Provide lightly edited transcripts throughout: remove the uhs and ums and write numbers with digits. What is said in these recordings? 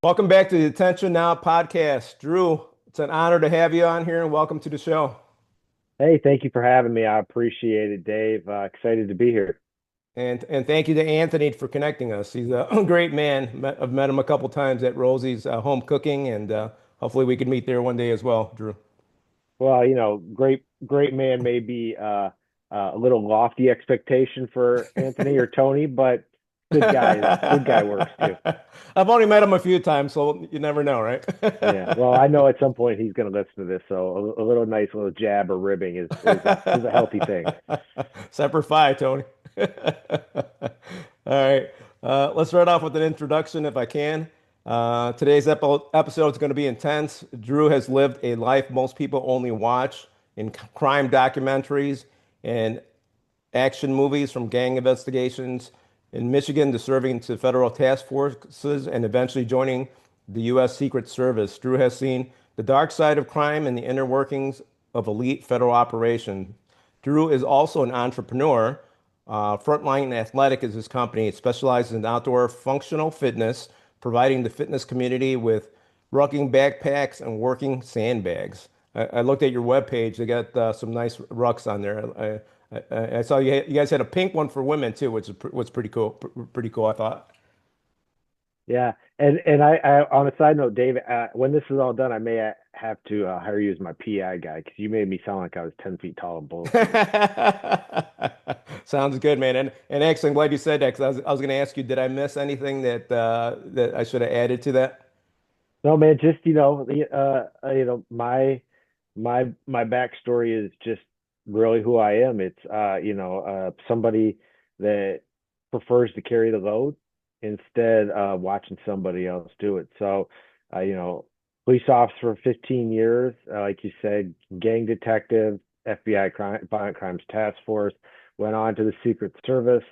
Welcome back to the Attention Now podcast. Drew, it's an honor to have you on here and welcome to the show. Hey, thank you for having me. I appreciate it, Dave. Excited to be here. And thank you to Anthony for connecting us. He's a great man. I've met him a couple times at Rosie's home cooking, and hopefully we can meet there one day as well, Drew. Well, great man may be a little lofty expectation for Anthony or Tony, but good guy. Good guy works too. I've only met him a few times, so you never know, right? Yeah. Well, I know at some point he's going to listen to this, so a little nice little jab or ribbing is a healthy thing. Semper Fi, Tony. All right. Let's start off with an introduction if I can. Today's episode is going to be intense. Drew has lived a life most people only watch in crime documentaries and action movies, from gang investigations in Michigan to serving to federal task forces and eventually joining the U.S. Secret Service. Drew has seen the dark side of crime and the inner workings of elite federal operations. Drew is also an entrepreneur. Frontline Athletic is his company. It specializes in outdoor functional fitness, providing the fitness community with rucking backpacks and working sandbags. I looked at your webpage. They got some nice rucks on there. I saw you guys had a pink one for women too, which was pretty cool. Pretty cool, I thought. Yeah. And I on a side note, Dave, when this is all done, I may have to hire you as my PI guy because you made me sound like I was 10 feet tall and bulletproof. Sounds good, man. And actually, I'm glad you said that because I was going to ask you, did I miss anything that I should have added to that? No, man, just my backstory is just really who I am. It's somebody that prefers to carry the load instead of watching somebody else do it. So, police officer for 15 years, like you said, gang detective, FBI violent crimes task force, went on to the Secret Service,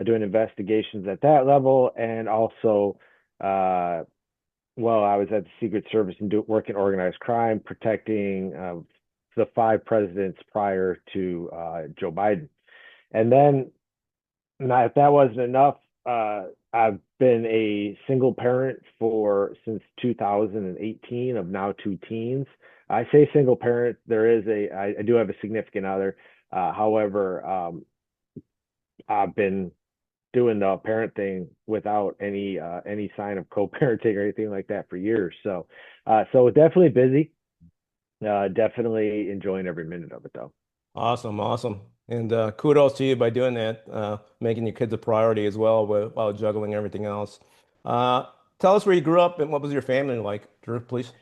doing investigations at that level, and also uh well, I was at the Secret Service and working organized crime, protecting the five presidents prior to Joe Biden. And then, if that wasn't enough, I've been a single parent for since 2018 of now two teens. I say single parent. I do have a significant other. However, I've been doing the parent thing without any sign of co-parenting or anything like that for years. So definitely busy. Definitely enjoying every minute of it though. Awesome, awesome. And kudos to you by doing that, making your kids a priority as well while juggling everything else. Uh, Tell us where you grew up and what was your family like, Drew, please.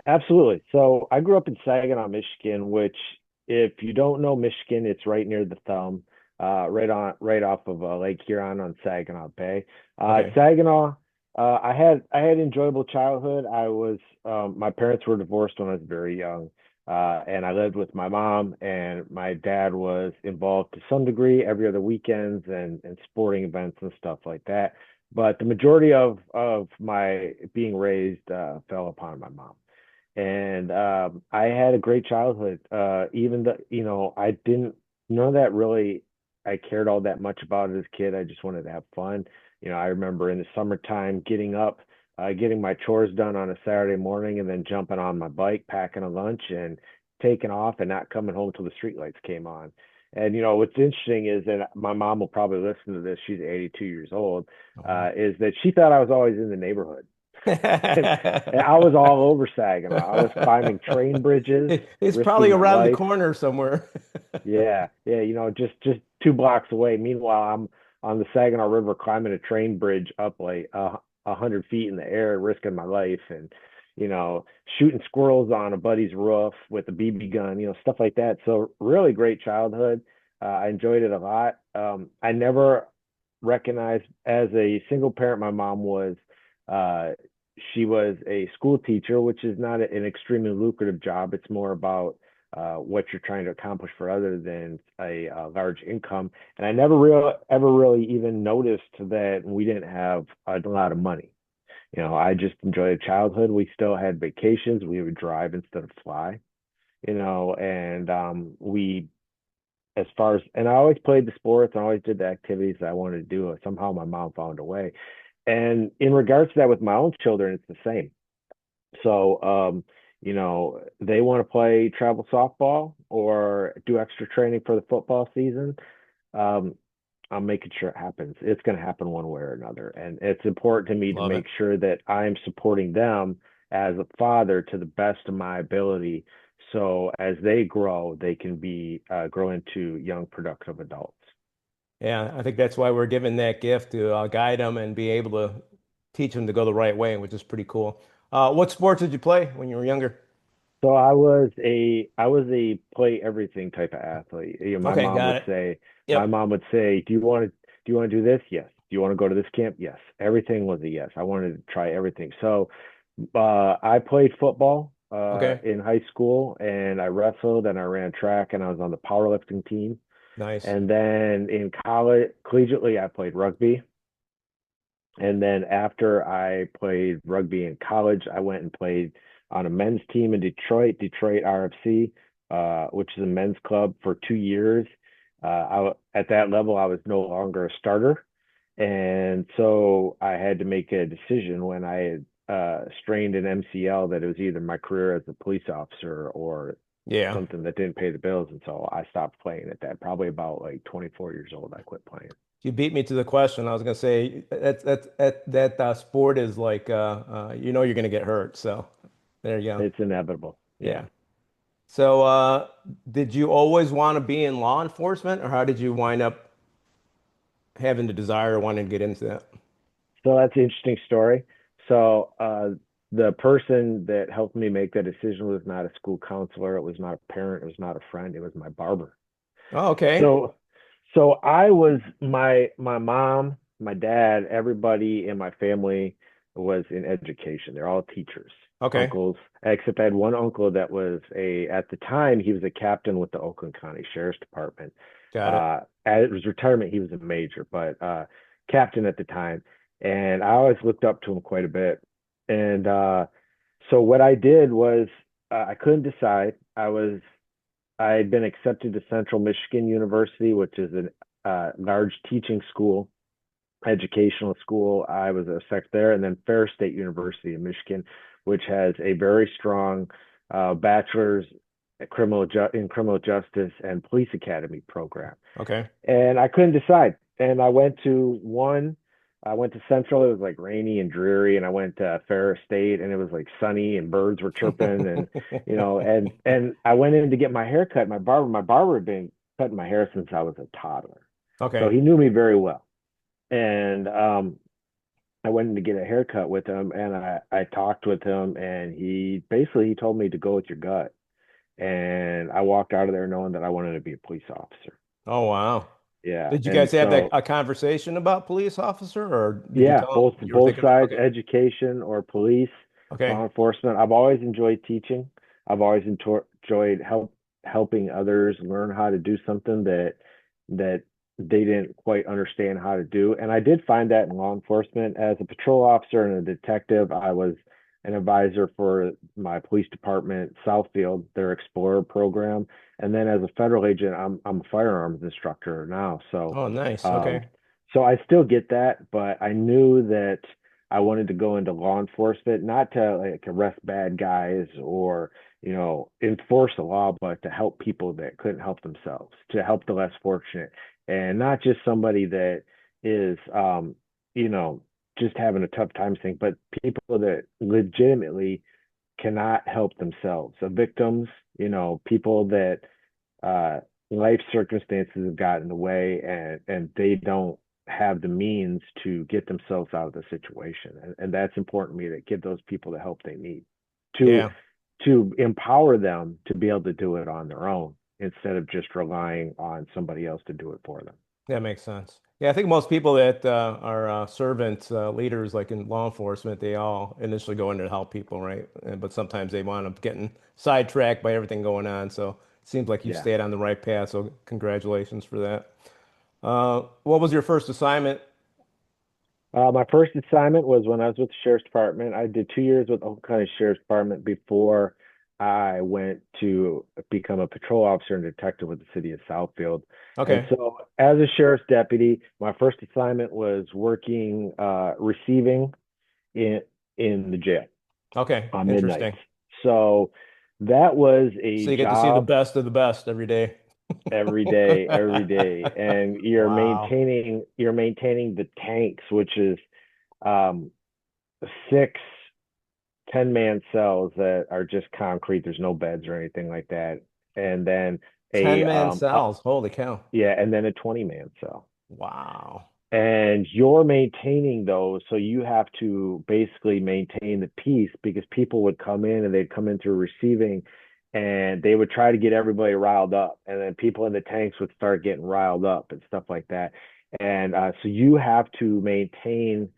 Absolutely. So I grew up in Saginaw, Michigan, which, if you don't know Michigan, it's right near the thumb, right off of Lake Huron on Saginaw Bay. Okay. Saginaw, I had enjoyable childhood. My parents were divorced when I was very young, and I lived with my mom, and my dad was involved to some degree every other weekends and sporting events and stuff like that. But the majority of my being raised fell upon my mom, and I had a great childhood. Even though I didn't none of that really I cared all that much about it as a kid. I just wanted to have fun. I remember in the summertime getting up, getting my chores done on a Saturday morning, and then jumping on my bike, packing a lunch, and taking off, and not coming home till the streetlights came on. And what's interesting is that my mom will probably listen to this. She's 82 years old. Oh, Is that she thought I was always in the neighborhood. And I was wow. all over Saginaw. I was climbing train bridges, It's probably risking my around the life. corner somewhere. Yeah, yeah, just 2 blocks away. Meanwhile, I'm on the Saginaw River climbing a train bridge up like 100 feet in the air, risking my life, and you know, shooting squirrels on a buddy's roof with a BB gun, stuff like that. So really great childhood. I enjoyed it a lot. I never recognized as a single parent. My mom was uh, she was a school teacher, which is not an extremely lucrative job. It's more about what you're trying to accomplish for other than a large income. And I never ever really even noticed that we didn't have a lot of money. I just enjoyed childhood. We still had vacations. We would drive instead of fly. And as far as, and I always played the sports. I always did the activities that I wanted to do. Somehow my mom found a way. And in regards to that with my own children, it's the same. So, they want to play travel softball or do extra training for the football season. Um, I'm making sure it happens. It's going to happen one way or another. And it's important to me to Love make it. sure that I'm supporting them as a father to the best of my ability. So as they grow, they can grow into young, productive adults. Yeah, I think that's why we're given that gift to guide them and be able to teach them to go the right way, which is pretty cool. What sports did you play when you were younger? So I was a play everything type of athlete. Okay, got it. My Yep. mom would say, do you want to do this? Yes. Do you want to go to this camp? Yes. Everything was a yes. I wanted to try everything. So I played football Okay, in high school, and I wrestled, and I ran track, and I was on the powerlifting team. nice. And then in college, collegiately, I played rugby. And then after I played rugby in college, I went and played on a men's team in Detroit RFC, which is a men's club for 2 years. At that level, I was no longer a starter. And so I had to make a decision when I had strained an MCL that it was either my career as a police officer or Yeah. something that didn't pay the bills. And so I stopped playing at that. Probably about like 24 years old, I quit playing. You beat me to the question. I was gonna say that sport is like you're gonna get hurt. So there you go. It's inevitable. Yeah. Yeah. So did you always want to be in law enforcement, or how did you wind up having the desire wanting to get into that? So that's an interesting story. So the person that helped me make that decision was not a school counselor. It was not a parent. It was not a friend. It was my barber. Oh, okay. So so I was my mom, my dad, everybody in my family was in education. They're all teachers, Okay. uncles, except I had one uncle that was at the time he was a captain with the Oakland County Sheriff's Department. Got it. At his retirement, he was a major, but captain at the time. And I always looked up to him quite a bit. And so what I did was I couldn't decide. I had been accepted to Central Michigan University, which is a large teaching school, educational school. I was a sec there, and then Ferris State University in Michigan, which has a very strong bachelor's in criminal justice and police academy program. Okay. And I couldn't decide. And I went to Central. It was like rainy and dreary, and I went to Ferris State, and it was like sunny, and birds were chirping, and and I went in to get my hair cut. My barber had been cutting my hair since I was a toddler, so Okay. he knew me very well. And I went in to get a haircut with him, and I talked with him, and he told me to go with your gut, and I walked out of there knowing that I wanted to be a police officer. Oh, wow. Yeah, Did you and guys have that so a conversation about police officer, or did you yeah, tell both him you were both thinking about? sides, Okay. education or police, law Okay. enforcement. I've always enjoyed teaching. I've always enjoyed helping others learn how to do something that they didn't quite understand how to do. And I did find that in law enforcement. As a patrol officer and a detective, I was an advisor for my police department, Southfield, their Explorer program. And then as a federal agent, I'm a firearms instructor now. Oh, nice. Um, Okay. so I still get that, but I knew that I wanted to go into law enforcement, not to like arrest bad guys or, enforce the law, but to help people that couldn't help themselves, to help the less fortunate, and not just somebody that is, you know, just having a tough time thing, but people that legitimately cannot help themselves. So victims, people that uh, life circumstances have gotten in the way, and they don't have the means to get themselves out of the situation. And that's important to me, to give those people the help they need to Yeah. empower them to be able to do it on their own instead of just relying on somebody else to do it for them. That makes sense. Yeah, I think most people that are servant leaders, like in law enforcement, they all initially go in to help people, right? But sometimes they wind up getting sidetracked by everything going on. So it seems like you Yeah. stayed on the right path. So congratulations for that. What was your first assignment? My first assignment was when I was with the sheriff's department. I did 2 years with Oakland County Sheriff's Department before. I went to become a patrol officer and detective with the city of Southfield. And Okay. so, as a sheriff's deputy, my first assignment was working receiving in the jail Okay. on midnights. Interesting. So that was a So you get to see the job best of the best every day. every day, and Wow. you're maintaining the tanks, which is um, six 10-man cells that are just concrete. There's no beds or anything like that. And then 10-man cells. Holy cow. yeah, and then a 20-man cell. Wow. And you're maintaining those, so you have to basically maintain the peace because people would come in and they'd come in through receiving and they would try to get everybody riled up. And then people in the tanks would start getting riled up and stuff like that. And so you have to maintain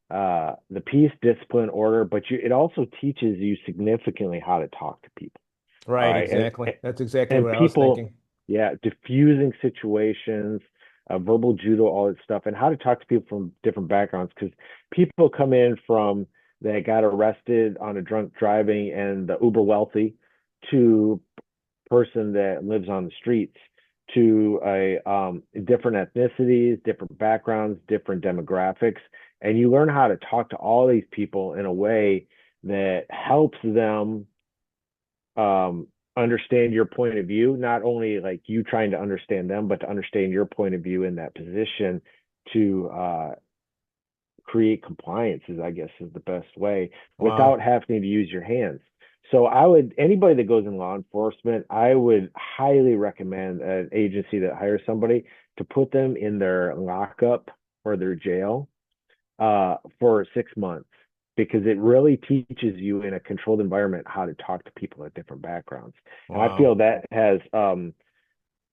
the peace, discipline, order, but it also teaches you significantly how to talk to people. All Right, right. exactly. That's exactly And what I was people, thinking. yeah, diffusing situations, verbal judo, all that stuff, and how to talk to people from different backgrounds. Because people come in from that got arrested on a drunk driving and the uber wealthy to person that lives on the streets to a different ethnicities, different backgrounds, different demographics, and you learn how to talk to all these people in a way that helps them understand your point of view, not only like you trying to understand them, but to understand your point of view in that position to create compliance is, I guess, is the best way Wow. without having to use your hands. So I would anybody that goes in law enforcement, I would highly recommend an agency that hires somebody to put them in their lockup or their jail for 6 months because it really teaches you in a controlled environment how to talk to people of different backgrounds. And I Wow. feel that has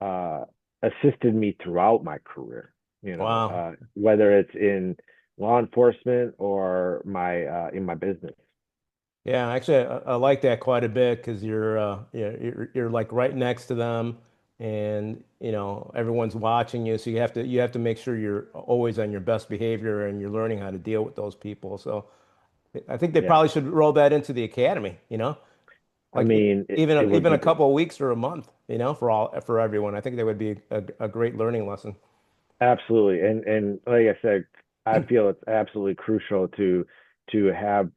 uh, assisted me throughout my career, Wow. whether it's in law enforcement or my in my business. Yeah, actually, I like that quite a bit because you're like right next to them, and everyone's watching you, so you have to make sure you're always on your best behavior and you're learning how to deal with those people. So I think they Yeah. probably should roll that into the academy, I like mean, it even would even be a great. couple of weeks or a month, for everyone. I think that would be a great learning lesson. Absolutely. And like I said, I feel it's absolutely crucial to have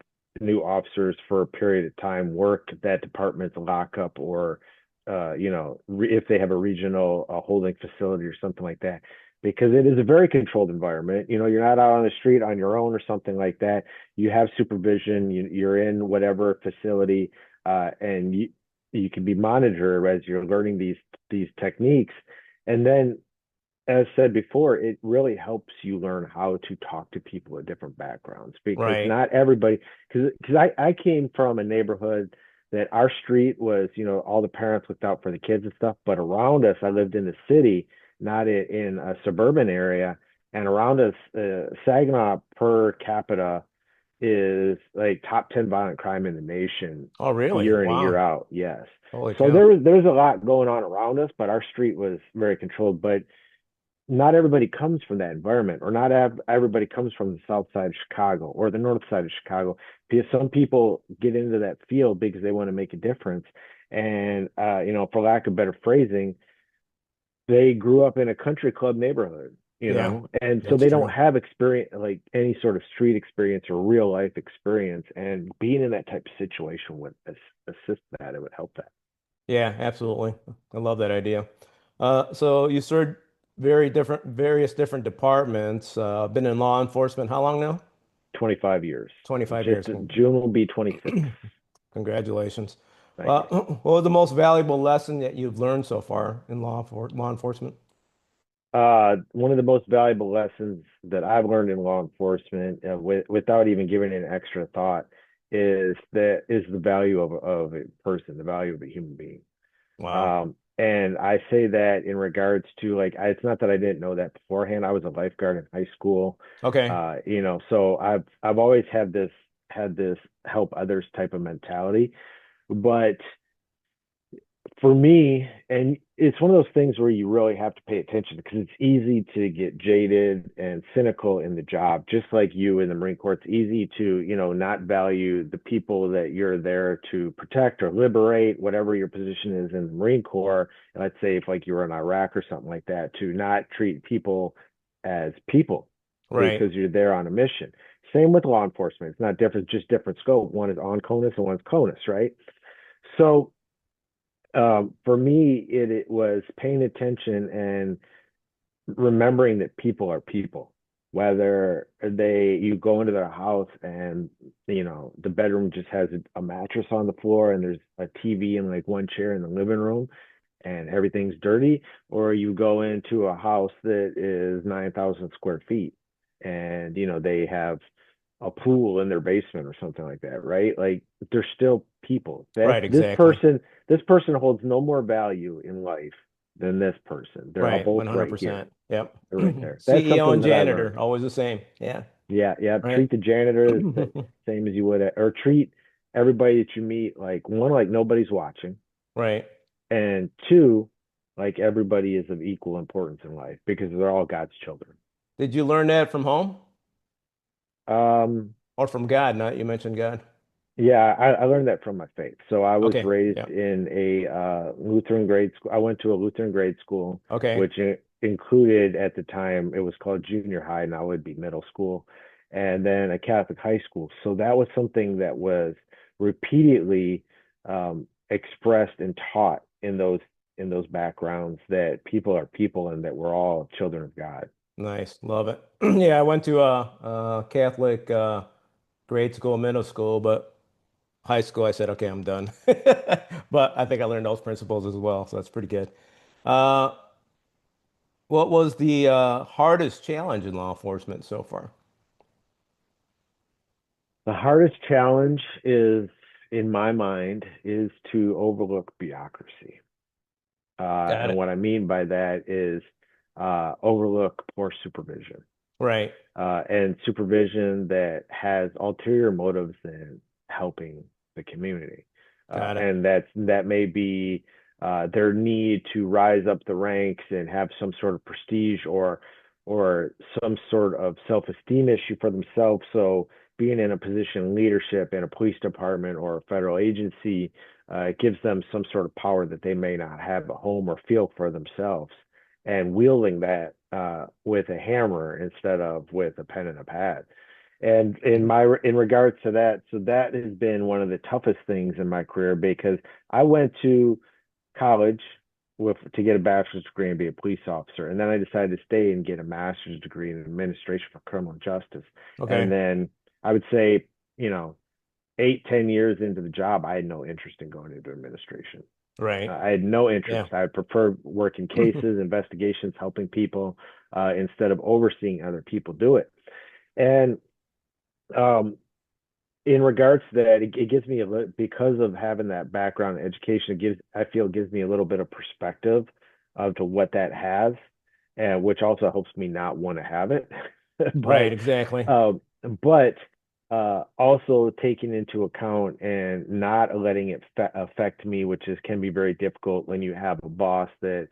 new officers for a period of time work that department's lockup or if they have a regional holding facility or something like that because it is a very controlled environment. You're not out on the street on your own or something like that. You have supervision, you're in whatever facility and you can be monitored as you're learning these techniques. And then as said before, it really helps you learn how to talk to people of different backgrounds because Right. not everybody, because I came from a neighborhood that our street was, all the parents looked out for the kids and stuff, but around us, I lived in the city, not in a suburban area, and around us, Saginaw per capita is like top 10 violent crime in the nation Oh, really? year in and year Wow. out. Yes. Holy So cow. there's a lot going on around us, but our street was very controlled. But not everybody comes from that environment, or not everybody comes from the south side of Chicago or the north side of Chicago. Because some people get into that field because they want to make a difference, and for lack of better phrasing, they grew up in a country club neighborhood, Yeah, and so that's they don't true. have experience like any sort of street experience or real life experience. And being in that type of situation would assist that. It would help that. Yeah, absolutely. I love that idea. So you served various different departments. Been in law enforcement how long now? 25 years. 25 Just years. June will be 26. Congratulations. Thank you. What was the most valuable lesson that you've learned so far in law enforcement? One of the most valuable lessons that I've learned in law enforcement, without even giving it an extra thought, is the value of a person, the value of a human being. Wow. And I say that in regards to like, it's not that I didn't know that beforehand. I was a lifeguard in high school, Okay. so I've always had this help others type of mentality. But for me, and it's one of those things where you really have to pay attention because it's easy to get jaded and cynical in the job, just like you in the Marine Corps. It's easy to, not value the people that you're there to protect or liberate, whatever your position is in the Marine Corps. And let's say if like you were in Iraq or something like that, to not treat people as people Right. because you're there on a mission. Same with law enforcement. It's not different, just different scope. One is on CONUS and one's CONUS, right? So for me, it was paying attention and remembering that people are people. Whether you go into their house and the bedroom just has a mattress on the floor and there's a TV and like one chair in the living room and everything's dirty, or you go into a house that is 9,000 square feet and they have a pool in their basement or something like that, right? Like they're still people. That Right, exactly. this person holds no more value in life than this person. They're all Right, both right here. 100%. Yep. They're right there. That's CEO something and that I learned. janitor, always the same. Yeah, Yeah, yeah. right. Treat the janitor the same as you would, or treat everybody that you meet like one, like nobody's watching, Right. and two, like everybody is of equal importance in life because they're all God's children. Did you learn that from home Um, or from God? Not you mentioned God. Yeah, I learned that from my faith. So I was Okay. raised Yeah. in a Lutheran grade school. I went to a Lutheran grade school, Okay. which included at the time it was called junior high, now it would be middle school, and then a Catholic high school. So that was something that was repeatedly expressed and taught in those backgrounds that people are people and that we're all children of God. Nice. Love it. Yeah, I went to a Catholic grade school, middle school, but high school I said, okay, I'm done. But I think I learned those principles as well, so that's pretty good. Uh, what was the hardest challenge in law enforcement so far? The hardest challenge is, in my mind, is to overlook bureaucracy. Got And it. what I mean by that is overlook poor supervision Right. and supervision that has ulterior motives in helping the community. Got it. And that may be their need to rise up the ranks and have some sort of prestige or some sort of self-esteem issue for themselves. So being in a position of leadership in a police department or a federal agency gives them some sort of power that they may not have at home or feel for themselves, and wielding that with a hammer instead of with a pen and a pad. And in regards to that, so that has been one of the toughest things in my career because I went to college to get a bachelor's degree and be a police officer, and then I decided to stay and get a master's degree in administration for criminal justice. And Okay. then I would say, you know, 8, 10 years into the job, I had no interest in going into administration. Right. I had no Yeah. interest. I would prefer working cases, investigations, helping people instead of overseeing other people do it. And um, in regards to that, it gives me because of having that background in education, I feel it gives me a little bit of perspective of to what that has, and which also helps me not want to have it. Right. but Exactly. um, but also taking into account and not letting it affect me, which can be very difficult when you have a boss that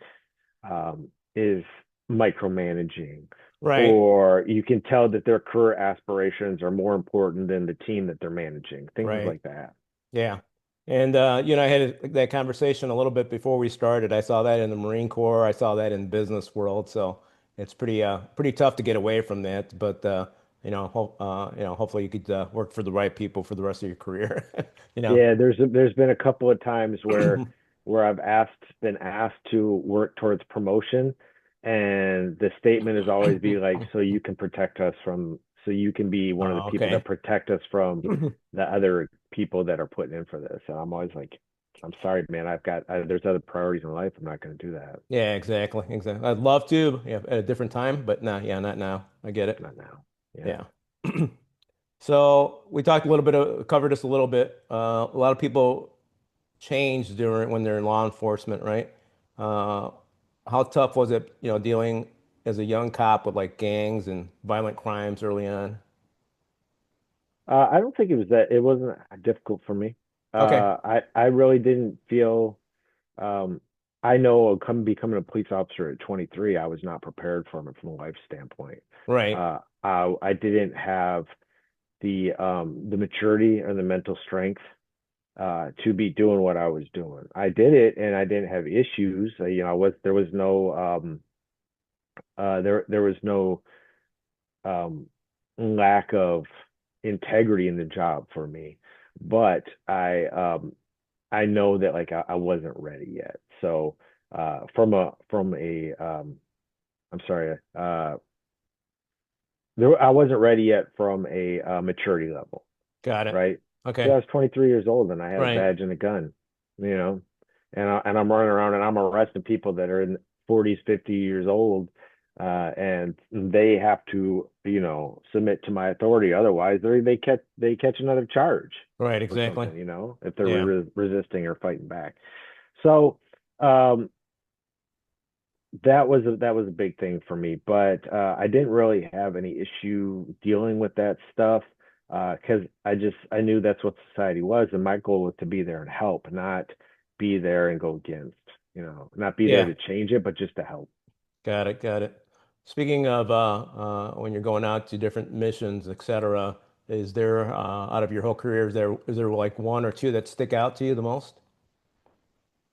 is micromanaging, Right. or you can tell that their career aspirations are more important than the team that they're managing, things Right. like that. Yeah. And I had that conversation a little bit before we started. I saw that in the Marine Corps. I saw that in business world. So it's pretty tough to get away from that. But hopefully you could work for the right people for the rest of your career. You know. Yeah, there's been a couple of times where I've been asked to work towards promotion, and the statement is always be like, so you can be one of the Oh, people that okay. protect us from the other people that are putting in for this. And I'm always like, I'm sorry, man, there's other priorities in life. I'm not going to do that. Yeah, exactly. Exactly. I'd love to, yeah, at a different time, but no, yeah, not now. I get it. Not now. Yeah. Yeah. So we talked a little bit covered this a little bit. A lot of people change during when they're in law enforcement, right? Uh, how tough was it, dealing as a young cop with like gangs and violent crimes early on? I don't think it wasn't difficult for me. Okay. I really didn't feel. Um, I know becoming a police officer at 23, I was not prepared for it from a life standpoint. Right. I didn't have the maturity or the mental strength to be doing what I was doing. I did it and I didn't have issues. I was there was no there was no um, lack of integrity in the job for me, but I know that like I wasn't ready yet. So from a I'm sorry, I wasn't ready yet from a maturity level, Got it. right? Because I Okay. was 23 years old and I had a Right. badge and a gun, you know, and I'm running around and I'm arresting people that are in 40s, 50 years old, and they have to, submit to my authority. Otherwise, they catch another charge Right. or Exactly. something, if they're Yeah. resisting or fighting back. So um, that was a big thing for me, but I didn't really have any issue dealing with that stuff because I knew that's what society was, and my goal was to be there and help, not be there and go against, not be there Yeah. to change it, but just to help. Got it. Got it. Speaking of when you're going out to different missions, etc., is there out of your whole career, is there like one or two that stick out to you the most?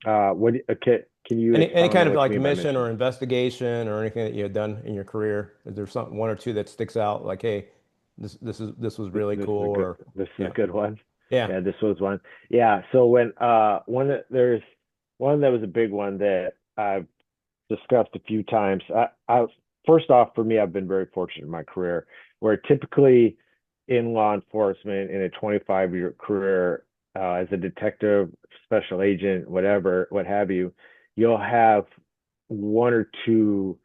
Can you Any expound kind on of what you like mean by mission mission? or investigation or anything that you have done in your career? Is there some one or two that sticks out like, hey, this was really This cool is a good or this is a yeah. good one. Yeah. Yeah, this was one. Yeah, so when there's one that was a big one that I've discussed a few times. First off, for me, I've been very fortunate in my career, where typically in law enforcement in a 25-year career as a detective, special agent, whatever, what have you, you'll have one or two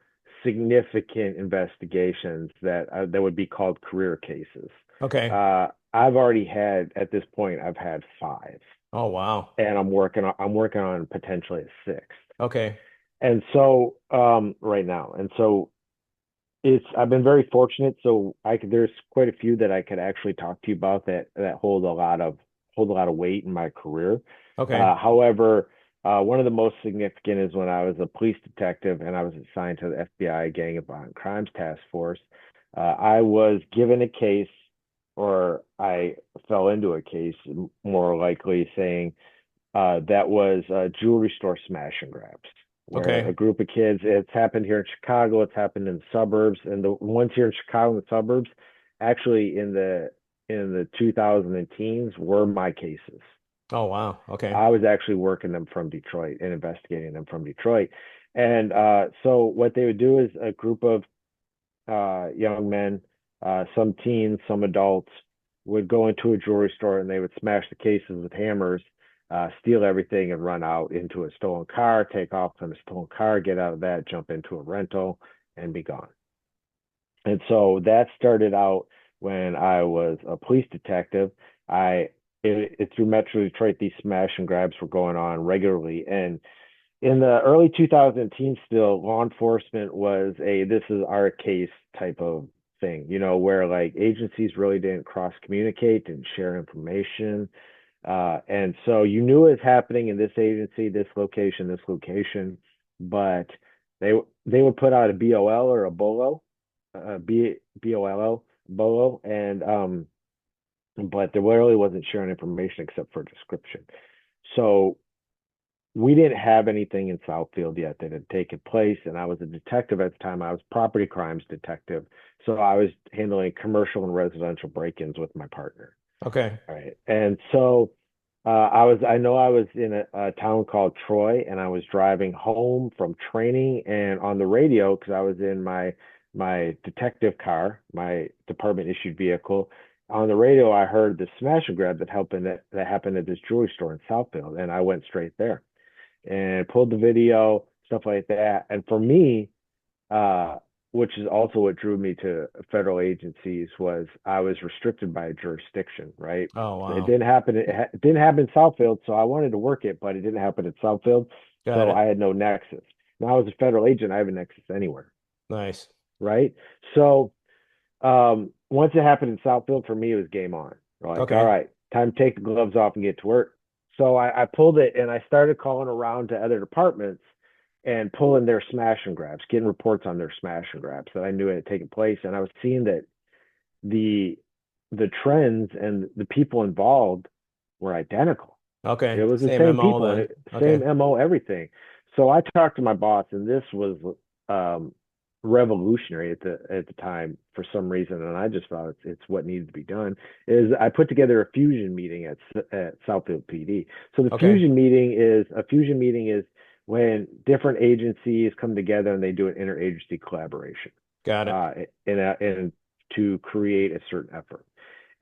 significant investigations that would be called career cases. Okay. I've already had at this point, I've had five, Oh wow. and I'm working on potentially a sixth. Okay. And so right now, and so I've been very fortunate. So there's quite a few that I could actually talk to you about that hold a lot of weight in my career. Okay. However, one of the most significant is when I was a police detective and I was assigned to the FBI Gang of Violent Crimes Task Force. I was given a case, or I fell into a case, more likely saying that was a jewelry store smash and grabs, where a Okay. group of kids, it's happened here in Chicago, it's happened in the suburbs, and the ones here in Chicago in the suburbs, actually in the 2000 and teens were my cases. Oh wow. Okay. I was actually working them from Detroit and investigating them from Detroit. And so what they would do is a group of young men, some teens, some adults, would go into a jewelry store and they would smash the cases with hammers, steal everything, and run out into a stolen car, take off in a stolen car, get out of that, jump into a rental, and be gone. And so that started out when I was a police detective. I through Metro Detroit, these smash and grabs were going on regularly, and in the early 2010s, still law enforcement was a this is our case type of thing, where like agencies really didn't cross communicate, didn't share information, and so you knew it was happening in this agency, this location, but they would put out a BOL or a BOLO, BOLO, BOLO, and but there really wasn't sharing information except for description. So we didn't have anything in Southfield yet that had taken place, and I was a detective at the time. I was property crimes detective, so I was handling commercial and residential break-ins with my partner. Okay. All right, and so I know I was in a town called Troy, and I was driving home from training, and on the radio because I was in my detective car, my department issued vehicle. On the radio, I heard the smash and grab that happened at this jewelry store in Southfield, and I went straight there and pulled the video, stuff like that. And for me, uh, which is also what drew me to federal agencies, was I was restricted by jurisdiction, right? Oh It wow. didn't happen. It didn't happen in Southfield, so I wanted to work it, but it didn't happen in Southfield, Got so it. I had no nexus. Now, as a federal agent, I have a nexus anywhere, Nice. right? So once it happened in Southfield, for me, it was game on. We're like, all Okay. right, time to take the gloves off and get to work. So I pulled it and I started calling around to other departments and pulling their smash and grabs, getting reports on their smash and grabs that I knew had taken place. And I was seeing that the the trends and the people involved were identical. It Okay. was the Same same MO people then. and same Okay. MO, everything. So I talked to my boss, and this was um, revolutionary at the time for some reason, and I just thought it's what needed to be done. Is I put together a fusion meeting at Southfield PD. So Okay. a fusion meeting is when different agencies come together and they do an interagency collaboration Got it. uh, in to create a certain effort.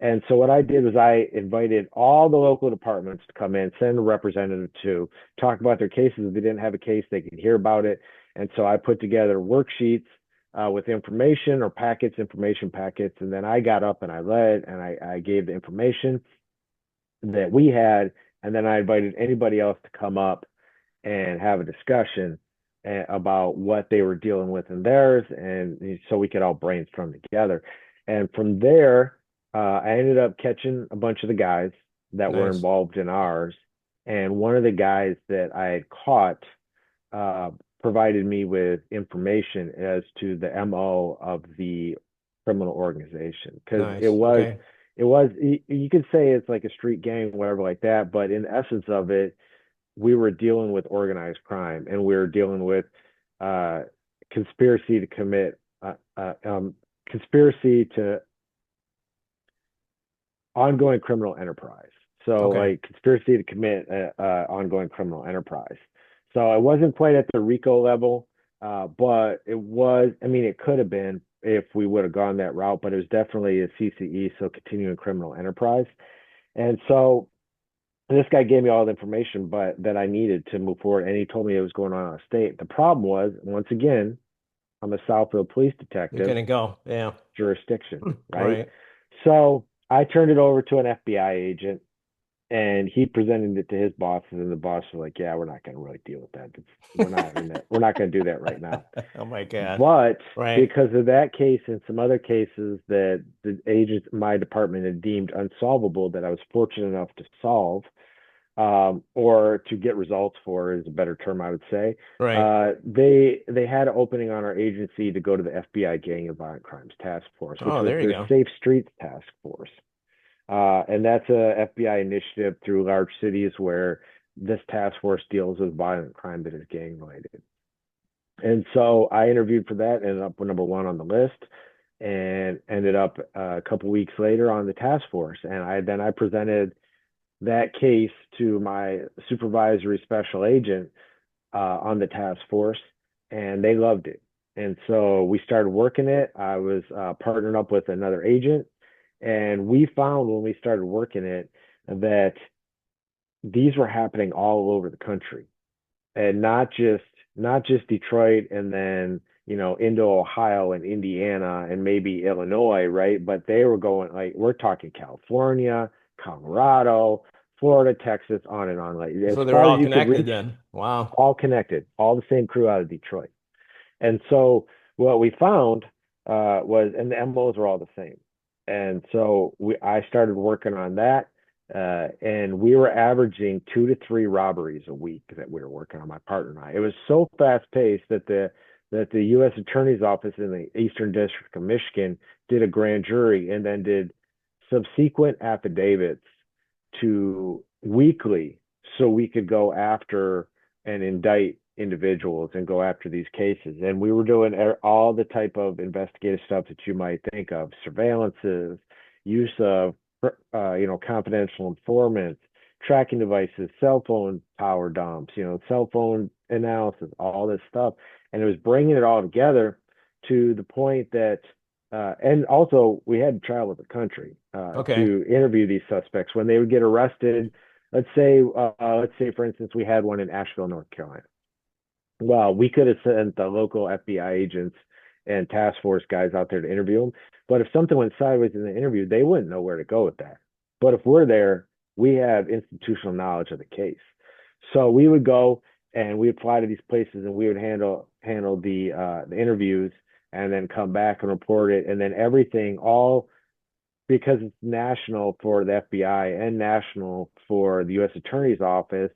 And so what I did was I invited all the local departments to come in, send a representative to talk about their cases. If they didn't have a case, they could hear about it. And so I put together worksheets with information or packets, information packets. And then I got up and I led and I gave the information that we had. And then I invited anybody else to come up and have a discussion about what they were dealing with in theirs, and so we could all brainstorm together. And from there, I ended up catching a bunch of the guys that were Nice. involved in ours, and one of the guys that I had caught uh, provided me with information as to the MO of the criminal organization because Nice. Okay. it was you could say it's like a street gang, whatever like that, but in the essence of it, we were dealing with organized crime and we were dealing with uh, conspiracy to commit conspiracy to ongoing criminal enterprise. So Okay. like conspiracy to commit ongoing criminal enterprise. So it wasn't quite at the RICO level, but it was. I mean, it could have been if we would have gone that route, but it was definitely a CCE, so continuing criminal enterprise. And so this guy gave me all the information but that I needed to move forward, and he told me it was going on out of state. The problem was, once again, I'm a Southfield police You detective couldn't go. Yeah. jurisdiction, right? Right. So I turned it over to an FBI agent, and he presented it to his bosses, and the boss was like, "Yeah, we're not going to really deal with that. We're not in that. We're not going to do that right now." Oh my God. But Right. because of that case and some other cases that the agents, my department had deemed unsolvable, that I was fortunate enough to solve, or to get results for is a better term, I would say. Right. They had an opening on our agency to go to the FBI Gang and Violent Crimes Task Force, which Oh, was there you their go. Safe Streets Task Force. And that's a FBI initiative through large cities where this task force deals with violent crime that is gang related. And so I interviewed for that, ended up number one on the list, and ended up a couple weeks later on the task force. And I presented that case to my supervisory special agent on the task force, and they loved it. And so we started working it. I was partnered up with another agent, and we found when we started working it that these were happening all over the country, and not just Detroit and then into Ohio and Indiana and maybe Illinois, right? But they were going, like, we're talking California, Colorado, Florida, Texas, on and on, like as So they're far as all you could connected reach, then. Wow. all connected, all the same crew out of Detroit. And so what we found was, and the MOs were all the same. And so I started working on that, and we were averaging 2 to 3 robberies a week that we were working on, my partner and I. It was so fast paced that the U.S. Attorney's Office in the Eastern District of Michigan did a grand jury and then did subsequent affidavits to weekly, so we could go after and indict individuals and go after these cases. And we were doing all the type of investigative stuff that you might think of: surveillances, use of confidential informants, tracking devices, cell phone power dumps, cell phone analysis, all this stuff. And it was bringing it all together to the point that and also we had to travel the country Okay. to interview these suspects when they would get arrested. Let's say for instance we had one in Asheville, North Carolina. Well, we could have sent the local FBI agents and task force guys out there to interview them. But if something went sideways in the interview, they wouldn't know where to go with that. But if we're there, we have institutional knowledge of the case. So we would go and we would fly to these places and we would handle the interviews and then come back and report it. And then everything, all because it's national for the FBI and national for the U.S. Attorney's Office,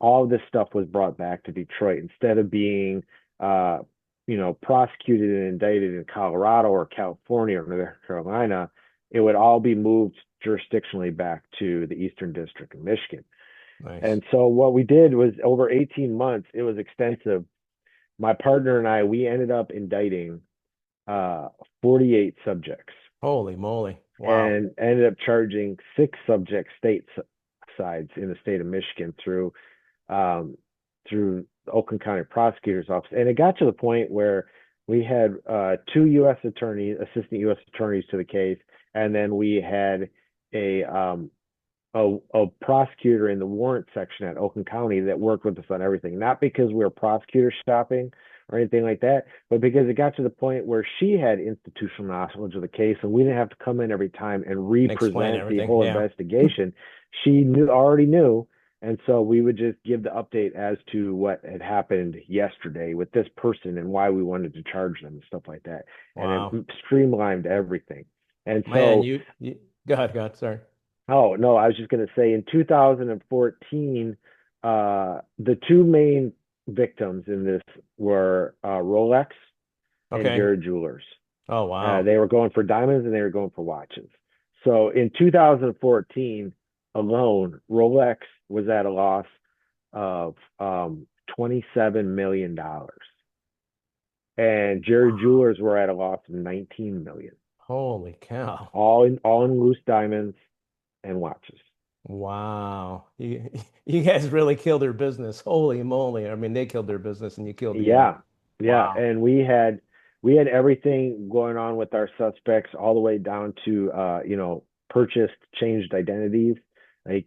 all of this stuff was brought back to Detroit instead of being, uh, prosecuted and indicted in Colorado or California or North Carolina. It would all be moved jurisdictionally back to the Eastern District of Michigan. Nice. And so what we did was over 18 months, it was extensive. My partner and I, we ended up indicting uh, 48 subjects Holy moly. Wow. and ended up charging 6 subjects sides in the state of Michigan um, through the Oakland County Prosecutor's Office. And it got to the point where we had 2 U.S. attorneys, assistant U.S. attorneys to the case, and then we had a um, a prosecutor in the warrant section at Oakland County that worked with us on everything. Not because we were prosecutor shopping or anything like that, but because it got to the point where she had institutional knowledge of the case, and we didn't have to come in every time and And explain represent the everything. whole Yeah. investigation. She already knew, and so we would just give the update as to what had happened yesterday with this person and why we wanted to charge them and stuff like that, and Wow. it streamlined everything. And Man, so you go ahead, go ahead. Sorry. Oh, no, I was just going to say in 2014, the 2 main victims in this were Rolex and Okay. Jared Jewelers. Oh, wow. They were going for diamonds and they were going for watches. So in 2014 alone, Rolex was at a loss of $27 million, and Jared Jewelers were at a loss of 19 million, Holy cow. all in loose diamonds and watches. Wow. You guys really killed their business. Holy moly. I mean, they killed their business and you killed the Yeah, yeah, wow. and we had everything going on with our suspects all the way down to purchased changed identities. Like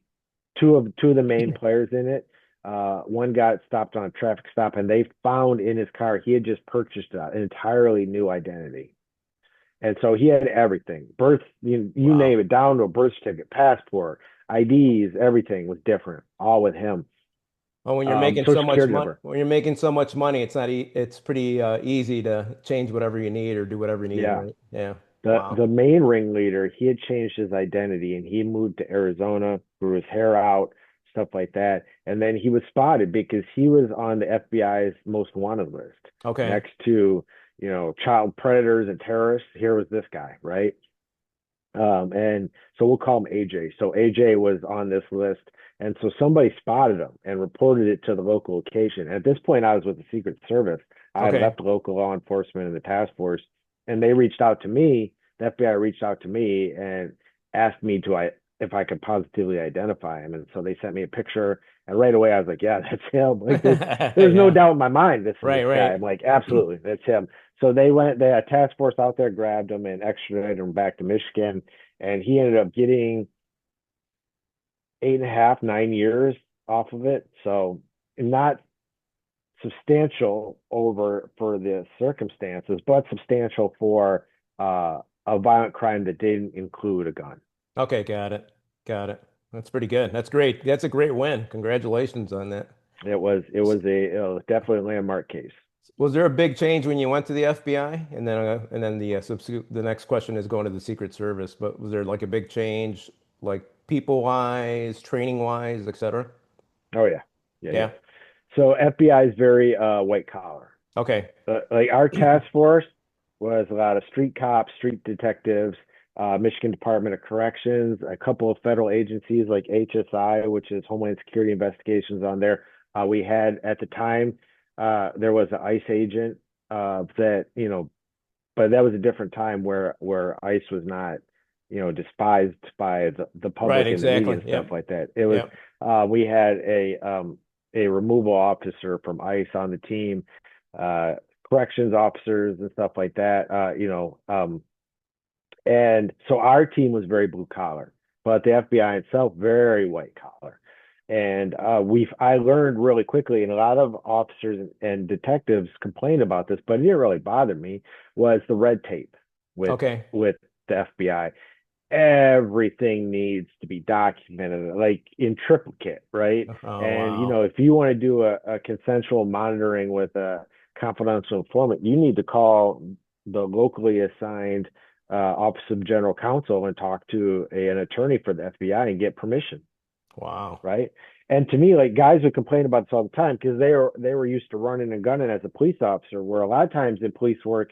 two of the main players in it. One got stopped on a traffic stop, and they found in his car he had just purchased an entirely new identity, and so he had everything, birth, you Wow. name it, down to a birth certificate, passport, IDs, everything was different, all with him. Well, when you're making Social so much security money, number. when you're making so much money, it's pretty easy to change whatever you need or do whatever you need, Yeah. right? Yeah. the Wow. the main ringleader, he had changed his identity and he moved to Arizona, grew his hair out, stuff like that. And then he was spotted because he was on the FBI's most wanted list Okay. next to, child predators and terrorists. Here was this guy, right? And so we'll call him AJ. So AJ was on this list. And so somebody spotted him and reported it to the local location. At this point, I was with the Secret Service. I had Okay. left local law enforcement and the task force, and they reached out to me. The FBI reached out to me and asked me if I could positively identify him. And so they sent me a picture. And right away, I was like, yeah, that's him. Like, there's no Yeah. doubt in my mind this is Right, this guy. right. I'm like, absolutely, that's him. So they had a task force out there, grabbed him and extradited him back to Michigan, and he ended up getting 8.5, 9 years off of it. So not substantial over for the circumstances, but substantial for a violent crime that didn't include a gun. Okay, got it. Got it. That's pretty good. That's great. That's a great win. Congratulations on that. Definitely a landmark case. Was there a big change when you went to the FBI? And then the next question is going to the Secret Service, but was there like a big change, like people wise, training wise, et cetera? Oh yeah, yeah, yeah. Yeah. So FBI is very white collar. Okay. Like our task force was a lot of street cops, street detectives, Michigan Department of Corrections, a couple of federal agencies like HSI, which is Homeland Security Investigations on there. We had at the time, there was an ICE agent that, but that was a different time where ICE was not, despised by the Right, public and the media exactly. and stuff Yep. like that. It was Yep. we had a removal officer from ICE on the team, uh, corrections officers and stuff like that. And so our team was very blue collar, but the FBI itself very white collar. And I learned really quickly, and a lot of officers and detectives complained about this, but it didn't really bother me. Was the red tape with Okay. with the FBI? Everything needs to be documented, like in triplicate, right? Oh, And wow. if you want to do a consensual monitoring with a confidential informant, you need to call the locally assigned Office of General Counsel and talk to an attorney for the FBI and get permission, Wow. right? And to me, like guys would complain about this all the time because they were used to running and gunning as a police officer, where a lot of times in police work,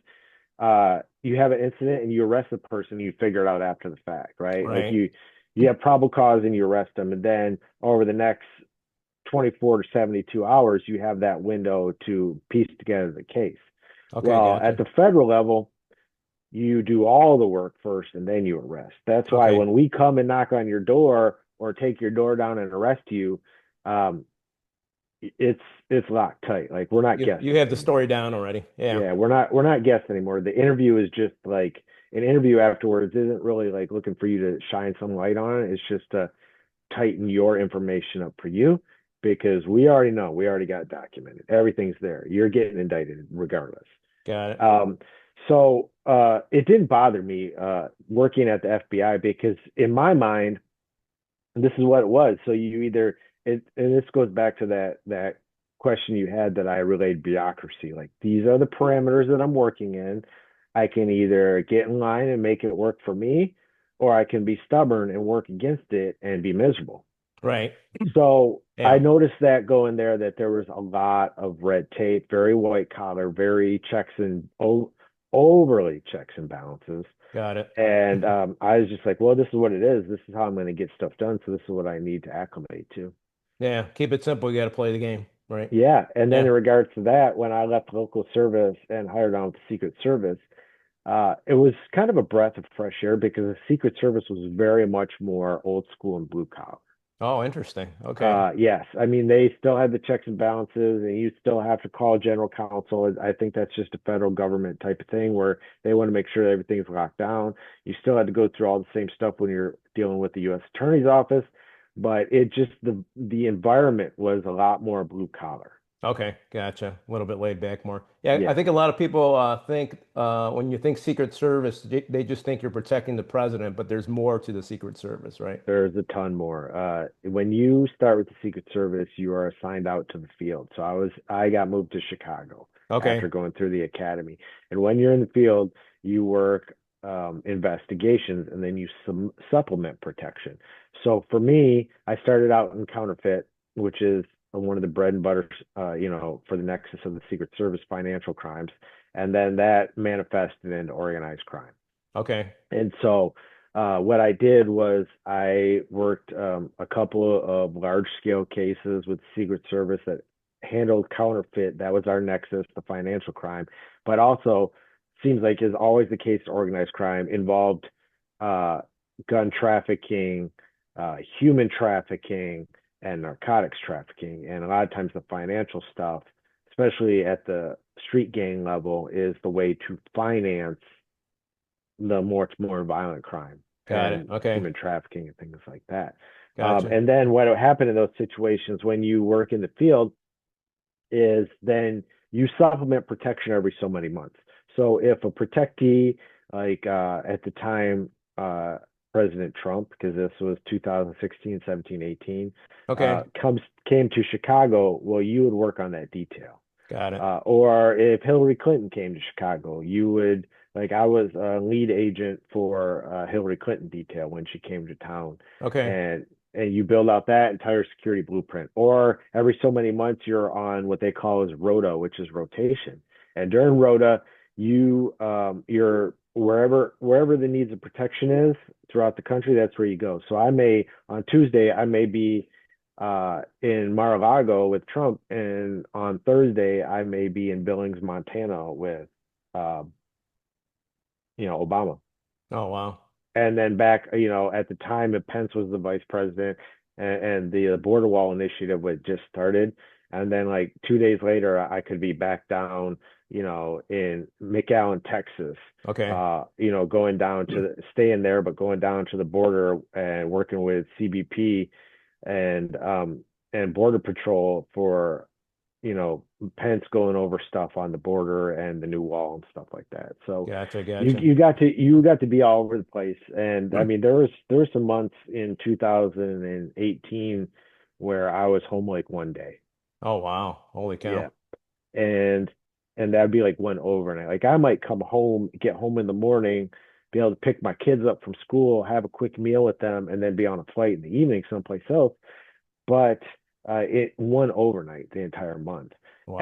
you have an incident and you arrest the person, and you figure it out after the fact, right? Like Right. you have probable cause and you arrest them, and then over the next 24 to 72 hours, you have that window to piece together the case. Okay, Well, at gotcha. the federal level, you do all the work first and then you arrest. That's why Okay. when we come and knock on your door or take your door down and arrest you, um, it's locked tight. Like we're not You guessing have the story anymore. down already. Yeah. Yeah, we're not guessing anymore. The interview is just like an interview afterwards isn't really like looking for you to shine some light on it. It's just to tighten your information up for you because we already know, we already got it documented. Everything's there. You're getting indicted regardless. Got it. So it didn't bother me working at the FBI because in my mind, this is what it was. So you either and this goes back to that question you had that I relayed bureaucracy. Like these are the parameters that I'm working in. I can either get in line and make it work for me, or I can be stubborn and work against it and be miserable. Right. So I Yeah. noticed that going there that there was a lot of red tape, very white collar, very checks and overly checks and balances. Got it. And I was just like, well, this is what it is. This is how I'm going to get stuff done. So this is what I need to acclimate to. Yeah. Keep it simple. You got to play the game. Right. Yeah. And then Yeah. in regards to that, when I left local service and hired on with the Secret Service, it was kind of a breath of fresh air because the Secret Service was very much more old school and blue collar. Oh, interesting. Okay. Yes, I mean they still had the checks and balances, and you still have to call general counsel. I think that's just a federal government type of thing where they want to make sure that everything's locked down. You still had to go through all the same stuff when you're dealing with the U.S. Attorney's office, but it just the environment was a lot more blue collar. Okay, gotcha. A little bit laid back more. Yeah, I Yeah, think a lot of people think when you think Secret Service, they just think you're protecting the president, but there's more to the Secret Service, right? there's a ton more. When you start with the Secret Service, you are assigned out to the field. So I got moved to Chicago after Okay, going through the academy. And when you're in the field, you work investigations and then you supplement protection. So for me, I started out in counterfeit, which is one of the bread and butters, for the nexus of the Secret Service financial crimes. And then that manifested into organized crime. okay, And so what I did was I worked a couple of large scale cases with the Secret Service that handled counterfeit. That was our nexus, the financial crime, but also seems like is always the case, organized crime involved uh, gun trafficking, human trafficking, and narcotics trafficking. And a lot of times the financial stuff, especially at the street gang level, is the way to finance the more violent crime got it. and Okay, human trafficking and things like that. gotcha. And then what happened in those situations when you work in the field is then you supplement protection every so many months. So if a protectee, like at the time, President Trump, because this was 2016, 17, 18, Okay, came to Chicago, well, you would work on that detail. got it. Or if Hillary Clinton came to Chicago, you would like I was a lead agent for Hillary Clinton detail when she came to town, Okay, and you build out that entire security blueprint. Or every so many months, you're on what they call as rota, which is rotation. And during rota, you're wherever the needs of protection is throughout the country. That's where you go. So I may on Tuesday I may be in Mar-a-Lago with Trump, and on Thursday I may be in Billings, Montana with uh, Obama. oh wow. And then back, at the time that Pence was the vice president, and the border wall initiative was just started, and then like 2 days later I could be back down, in McAllen, Texas, Okay, going down to staying there, but going down to the border and working with CBP and border patrol for Pence going over stuff on the border and the new wall and stuff like that. So gotcha, you gotcha. you got to you got to be all over the place. And I mean there was some months in 2018 where I was home like one day. Oh wow, holy cow. Yeah. And that'd be like one overnight. Like I might come home, get home in the morning, be able to pick my kids up from school, have a quick meal with them, and then be on a flight in the evening someplace else. But it won overnight the entire month, Wow.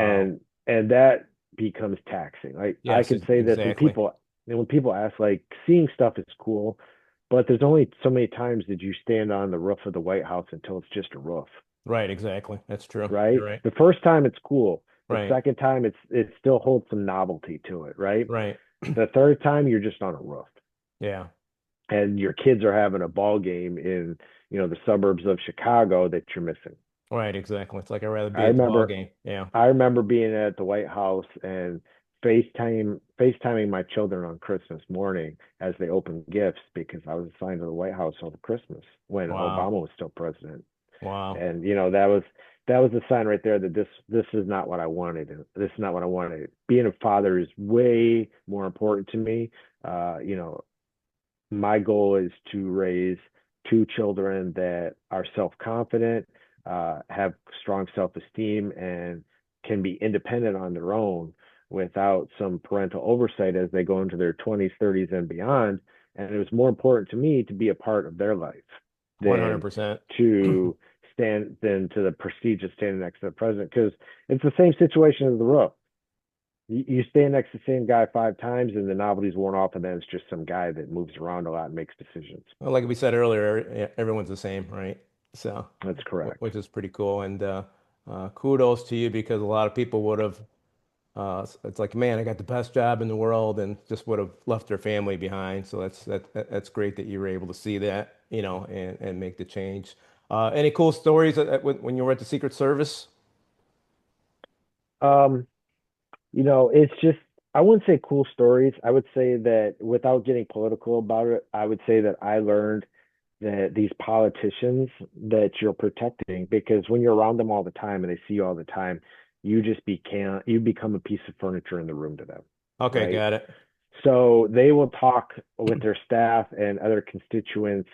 and that becomes taxing. Like I Yes, can say this exactly. when people ask, like, seeing stuff is cool, but there's only so many times that you stand on the roof of the White House until it's just a roof, Right, exactly. That's true. right? You're right. The first time it's cool. The Right. second time it still holds some novelty to it, right? Right. The third time you're just on a roof Yeah. and your kids are having a ball game in, the suburbs of Chicago that you're missing. Right, exactly. It's like I'd rather I be at the ball remember game. Yeah. I remember being at the White House and FaceTiming my children on Christmas morning as they opened gifts because I was assigned to the White House over Christmas when Wow. Obama was still president. Wow. And that was a sign right there that this is not what I wanted. This is not what I wanted. Being a father is way more important to me. Uh, you know, my goal is to raise two children that are self-confident, have strong self-esteem, and can be independent on their own without some parental oversight as they go into their 20s, 30s, and beyond. And it was more important to me to be a part of their life than 100%. to than to the prestige of standing next to the president, because it's the same situation as the roof. You stand next to the same guy 5 times and the novelty's worn off, and then it's just some guy that moves around a lot and makes decisions. Well, like we said earlier, everyone's the same, right? So, That's correct. which is pretty cool. And kudos to you because a lot of people would have, it's like, man, I got the best job in the world and just would have left their family behind. So that's great that you were able to see that, and make the change. Any cool stories when you were at the Secret Service? Um, it's just, I wouldn't say cool stories. I would say that without getting political about it, I would say that I learned that these politicians that you're protecting, because when you're around them all the time and they see you all the time, you become a piece of furniture in the room to them, Okay, right? got it. So they will talk with their staff and other constituents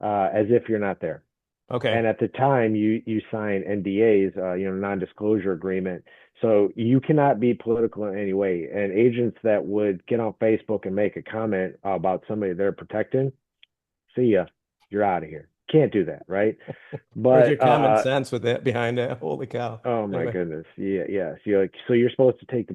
as if you're not there. Okay, And at the time, you sign NDAs, non-disclosure agreement. So you cannot be political in any way. And agents that would get on Facebook and make a comment about somebody they're protecting, see ya, you're out of here. Can't do that, right? where's your But common sense with that behind that? Holy cow. oh my Anyway, goodness, yeah, yes. You're like, so you're supposed to take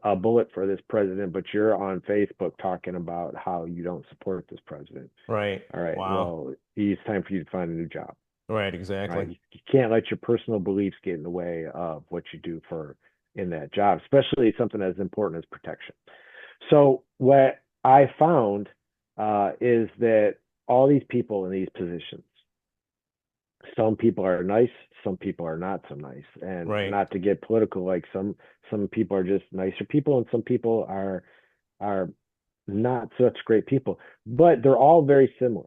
a bullet for this president, but you're on Facebook talking about how you don't support this president. right. All right, Wow. well, it's time for you to find a new job. Right, exactly. Right? You can't let your personal beliefs get in the way of what you do for in that job, especially something as important as protection. So what I found is that all these people in these positions, some people are nice, some people are not so nice, and Right. not to get political, like some people are just nicer people, and some people are not such great people, but they're all very similar.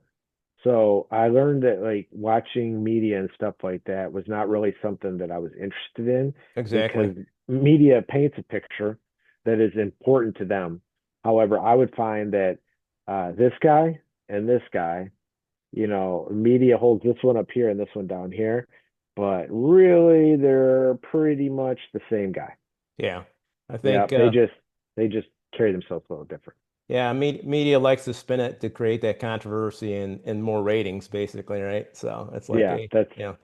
So I learned that, like, watching media and stuff like that was not really something that I was interested in, Exactly. because media paints a picture that is important to them. However, I would find that this guy and this guy, media holds this one up here and this one down here, but really they're pretty much the same guy. Yeah. I Yeah, think they just carry themselves a little different. yeah, media likes to spin it to create that controversy and more ratings, basically, right? So it's like, Yeah, hey,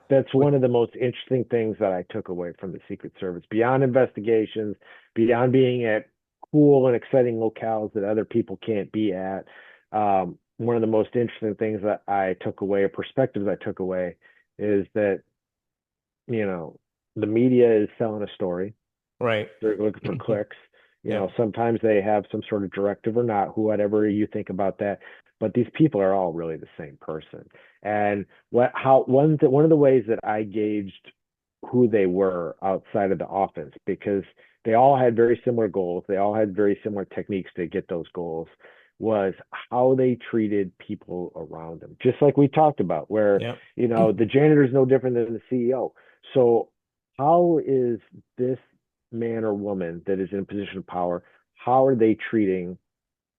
that's we, one of the most interesting things that I took away from the Secret Service, beyond investigations, beyond being at cool and exciting locales that other people can't be at. One of the most interesting things that I took away, or perspectives I took away, is that, you know, the media is selling a story. right. They're looking for clicks. Yeah. Sometimes they have some sort of directive or not, whatever you think about that. But these people are all really the same person. And one of the ways that I gauged who they were outside of the office, because they all had very similar goals, they all had very similar techniques to get those goals, was how they treated people around them. Just like we talked about, where Yeah. the janitor is no different than the CEO. So how is this man or woman that is in a position of power, how are they treating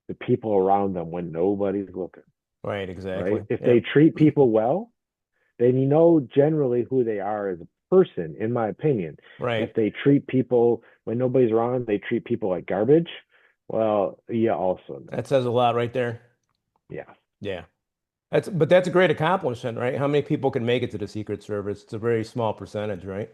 the people around them when nobody's looking, Right, right? exactly. If they Yep. treat people well, then you know generally who they are as a person, in my opinion. If Right. they treat people when nobody's around, they treat people like garbage, Well, yeah, also no. That says a lot right there. Yeah, Yeah. That's a great accomplishment, right? How many people can make it to the Secret Service? It's a very small percentage, right?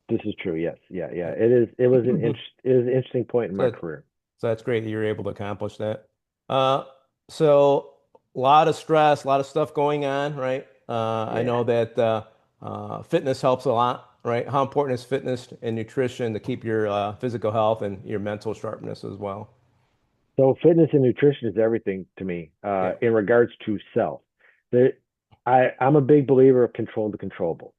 this is true. Yes, yeah, yeah. Yeah. It is. It was an interesting point in my So, career. so that's great that you're able to accomplish that. Uh, so a lot of stress, a lot of stuff going on, right? I Yeah. know that fitness helps a lot, right? How important is fitness and nutrition to keep your physical health and your mental sharpness as well? So fitness and nutrition is everything to me Yeah. in regards to self. The, I'm a big believer of control the controllables.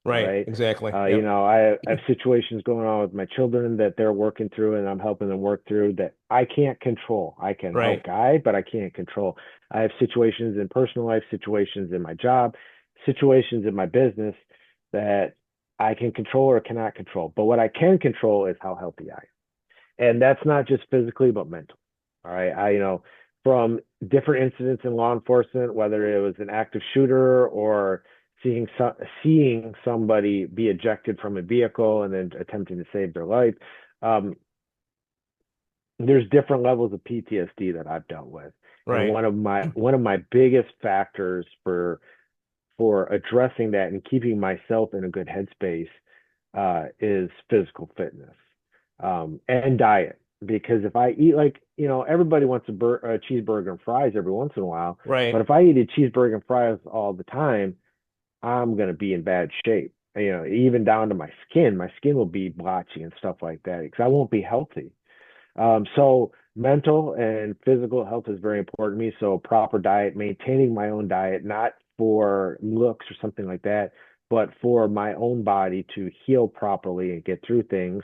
All Right. right. Exactly. You Yep. know, I have situations going on with my children that they're working through and I'm helping them work through that I can't control. I can help Right. guide, but I can't control. I have situations in personal life, situations in my job, situations in my business that I can control or cannot control. But what I can control is how healthy I am. And that's not just physically, but mentally. All right. From different incidents in law enforcement, whether it was an active shooter or seeing somebody be ejected from a vehicle and then attempting to save their life, um, there's different levels of PTSD that I've dealt with. And Right. one of my biggest factors for addressing that and keeping myself in a good headspace is physical fitness and diet. Because if I eat like, you know, everybody wants a cheeseburger and fries every once in a while, but Right. if I eat a cheeseburger and fries all the time, I'm going to be in bad shape. You know, even down to my skin will be blotchy and stuff like that because I won't be healthy. So mental and physical health is very important to me. So proper diet, maintaining my own diet, not for looks or something like that, but for my own body to heal properly and get through things.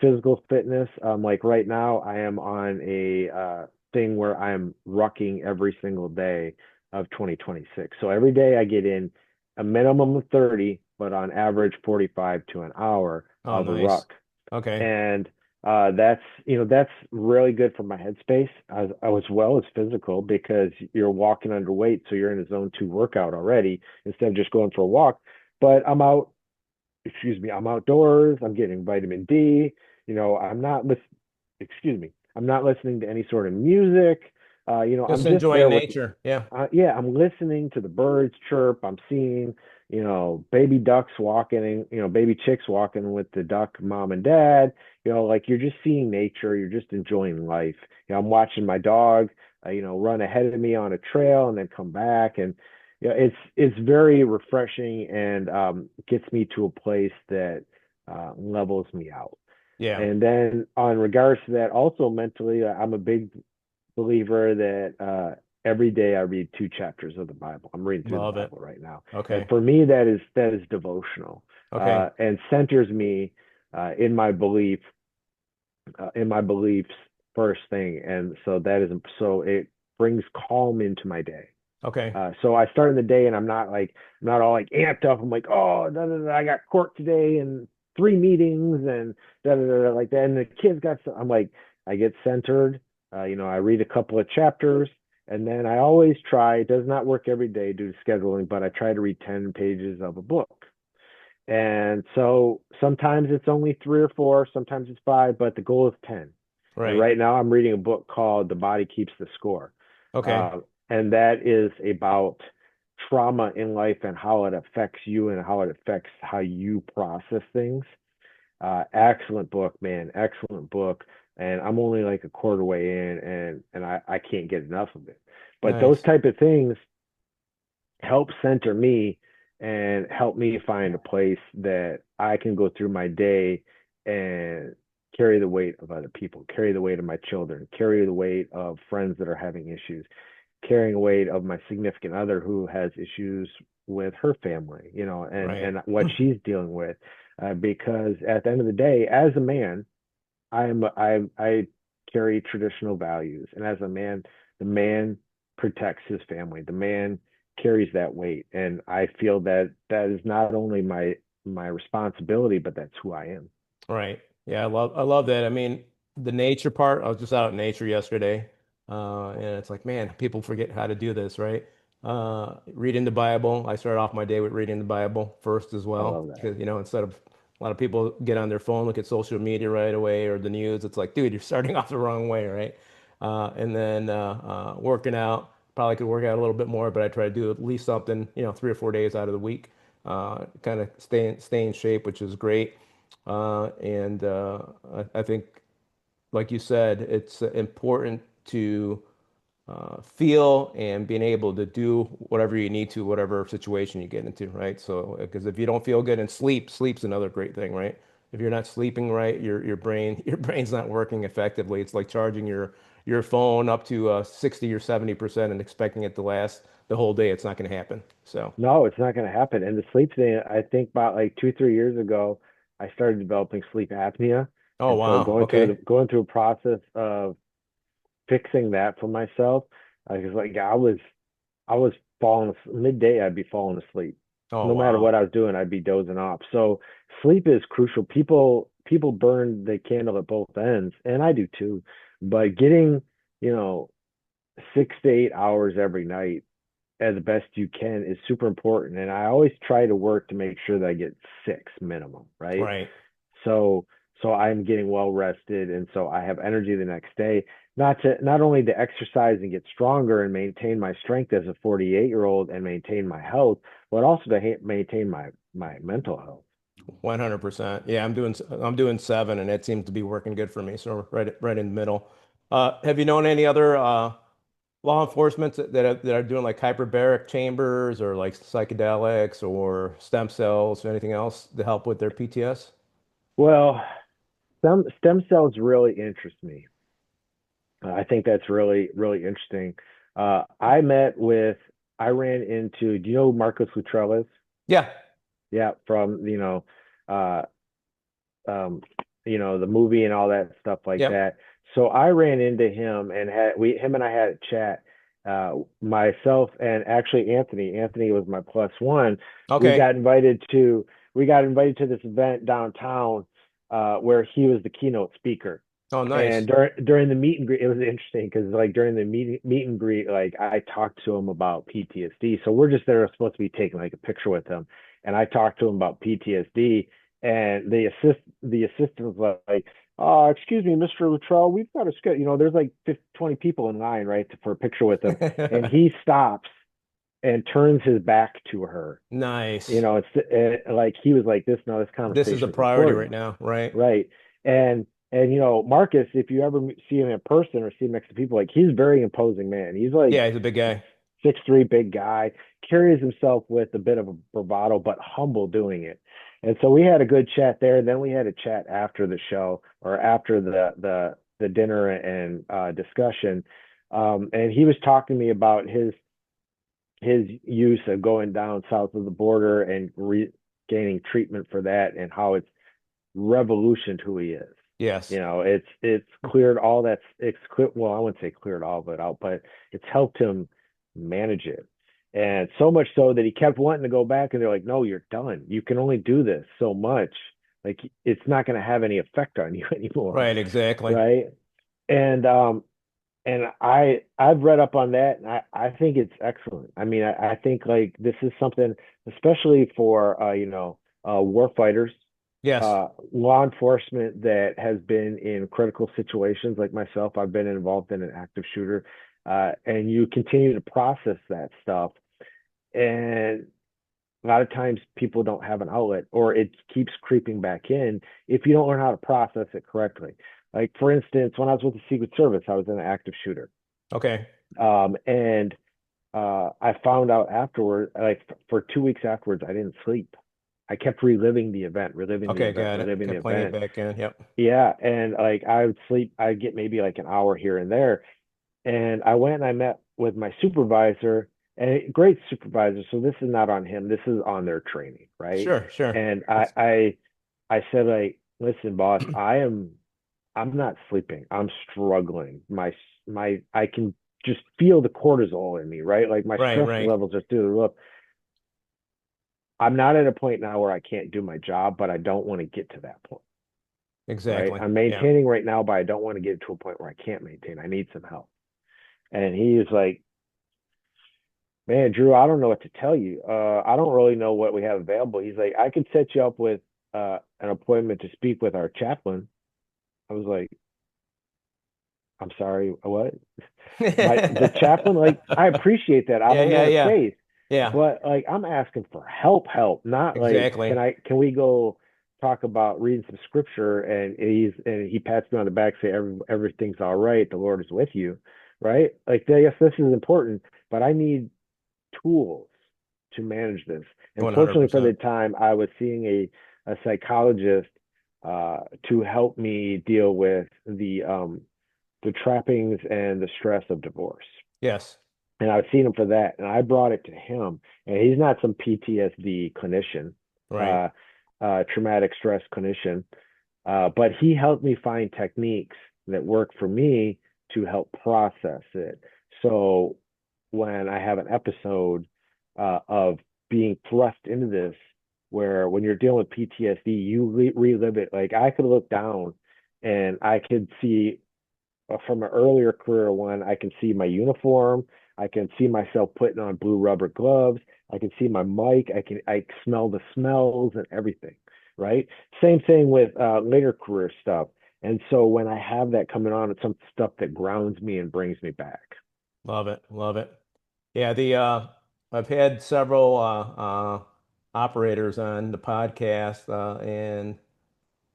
Physical fitness, like right now, I am on a thing where I'm rucking every single day of 2026. So every day I get in a minimum of 30, but on average 45 to an hour Oh, of a nice. ruck. Okay. And that's that's really good for my headspace as well as physical because you're walking underweight, so you're in a zone two workout already instead of just going for a walk. But I'm out, excuse me, I'm outdoors, I'm getting vitamin D. You know, excuse me, I'm not listening to any sort of music. Just I'm just enjoying there with nature. Yeah. yeah, I'm listening to the birds chirp. I'm seeing, baby ducks walking, baby chicks walking with the duck mom and dad. Like you're just seeing nature. You're just enjoying life. I'm watching my dog, run ahead of me on a trail and then come back. And, it's very refreshing and gets me to a place that levels me out. Yeah. And then on regards to that, also mentally, I'm a big believer that every day I read two chapters of the Bible. I'm reading through the Love it. Bible right now, and Okay. for me, that is devotional Okay. and centers me in my in my beliefs first thing, and so it brings calm into my day. Okay. So I start in the day and I'm not all like amped up. I'm like, oh, da, da, da, I got court today and three meetings and da, da, da, da, like that. And the kids got, I'm like, I get centered. I read a couple of chapters and then I always try, it does not work every day due to scheduling, but I try to read 10 pages of a book. And so sometimes it's only three or four, sometimes it's five, but the goal is 10. And Right. right now I'm reading a book called The Body Keeps the Score. Okay. Uh, and that is about trauma in life and how it affects you and how it affects how you process things. Excellent book, man. Excellent book. And I'm only like a quarter way in and I can't get enough of it. But those Nice. type of things help center me and help me find a place that I can go through my day and carry the weight of other people, carry the weight of my children, carry the weight of friends that are having issues, carrying the weight of my significant other who has issues with her family, Right. and what she's dealing with. Because at the end of the day, as a man, I carry traditional values, and as a man, the man protects his family. The man carries that weight, and I feel that that is not only my responsibility, but that's who I am. Right. Yeah, I love that. I mean, the nature part, I was just out in nature yesterday. And it's like, man, people forget how to do this, right? Reading the Bible. I started off my day with reading the Bible first as I well, love that. because, instead of A lot of people get on their phone, look at social media right away or the news. It's like, dude, you're starting off the wrong way, right? And then working out, probably could work out a little bit more, but I try to do at least something, 3 or 4 days out of the week, kind of stay in shape, which is great. And I think, like you said, it's important to feel and being able to do whatever you need to, whatever situation you get into, right? So, because if you don't feel good and sleep's another great thing, right? If you're not sleeping right, your brain your brain's not working effectively. It's like charging your phone up to 60 or 70% and expecting it to last the whole day. It's not going to happen. So, No, it's not going to happen. And the sleep thing, I think about like 2, 3 years ago, I started developing sleep apnea. oh And so wow, okay, going through a process of fixing that for myself, because like I was falling midday, I'd be falling asleep. oh No matter wow, what I was doing, I'd be dozing off. So sleep is crucial. People burn the candle at both ends, and I do too. But getting, you know, 6 to 8 hours every night as best you can is super important. And I always try to work to make sure that I get six minimum, right? right. So so I'm getting well rested and so I have energy the next day, not only to exercise and get stronger and maintain my strength as a 48-year-old and maintain my health, but also to maintain my mental health. 100%. Yeah, I'm doing 7 and it seems to be working good for me. So right in the middle. Have you known any other law enforcement that are doing like hyperbaric chambers or like psychedelics or stem cells or anything else to help with their PTS? Well, stem cells really interest me. I think that's really interesting. I ran into, do you know who Marcus Luttrell is? Yeah. Yeah, from uh, um, the movie and all that stuff like Yep. that. So I ran into him and him and I had a chat. Myself and actually Anthony. Anthony was my plus one. We Okay. got invited to we got invited to this event downtown where he was the keynote speaker. Oh, And nice. during the meet and greet, it was interesting because like during the meet and greet, like I talked to him about PTSD. So we're just there supposed to be taking like a picture with him, and I talked to him about PTSD, and the assistant was like, excuse me, Mr. Luttrell, we've got a schedule. There's like 50, 20 people in line, right, for a picture with him, and he stops and turns his back to her. Nice. Like he was like, this This is a conversation is priority important, right now, right? right? And Marcus, if you ever see him in person or see him next to people, like he's a very imposing man. He's like Yeah, he's a big guy. 6'3", big guy, carries himself with a bit of a bravado, but humble doing it. And so we had a good chat there. Then we had a chat after the show or after the dinner and discussion. And he was talking to me about his use of going down south of the border and gaining treatment for that and how it's revolutioned who he is. Yes. It's cleared all that. It's clear. Well, I wouldn't say cleared all of it out, but it's helped him manage it. And so much so that he kept wanting to go back, and they're like, "No, you're done. You can only do this so much. Like it's not going to have any effect on you anymore, Right, exactly. right?" And I've read up on that, and I think it's excellent. I mean, I think like this is something, especially for war fighters, Yes. law enforcement that has been in critical situations like myself. I've been involved in an active shooter, and you continue to process that stuff. And a lot of times people don't have an outlet or it keeps creeping back in if you don't learn how to process it correctly. Like, for instance, when I was with the Secret Service, I was an active shooter. Okay. And I found out afterward, like for 2 weeks afterwards, I didn't sleep. I kept reliving the event, reliving the Okay, event, got it. reliving the Kept playing it event. back in. Yep. Yeah, and like I would sleep, I'd get maybe like an hour here and there. And I went and I met with my supervisor, and great supervisor. So this is not on him. This is on their training, right? Sure, sure. And That's I said like, listen, boss, I'm not sleeping. I'm struggling. I can just feel the cortisol in me, right? Like my right, stress right. levels are through the roof. I'm not at a point now where I can't do my job, but I don't want to get to that point, right? Exactly. I'm Yeah. maintaining right now, but I don't want to get to a point where I can't maintain. I need some help. And he is like, man, Drew, I don't know what to tell you. I don't really know what we have available. He's like, I could set you up with an appointment to speak with our chaplain. I was like, I'm sorry, what? The chaplain, like, I appreciate that. I'm Yeah, a yeah, man of yeah. faith, Yeah, but like I'm asking for help, not like exactly. can we go talk about reading some scripture and he pats me on the back, say everything's all right, the Lord is with you, right? Like yes, this is important, but I need tools to manage this. And fortunately for 100%. the time, I was seeing a psychologist to help me deal with the trappings and the stress of divorce. Yes. And I've seen him for that. And I brought it to him. And he's not some PTSD clinician, Right. uh, traumatic stress clinician, but he helped me find techniques that work for me to help process it. So when I have an episode of being thrust into this, where when you're dealing with PTSD, you relive it. Like I could look down and I could see from an earlier career one, I can see my uniform. I can see myself putting on blue rubber gloves. I can see my mic. I smell the smells and everything. Right. Same thing with later career stuff. And so when I have that coming on, it's some stuff that grounds me and brings me back. Love it. Love it. Yeah, the I've had several operators on the podcast, and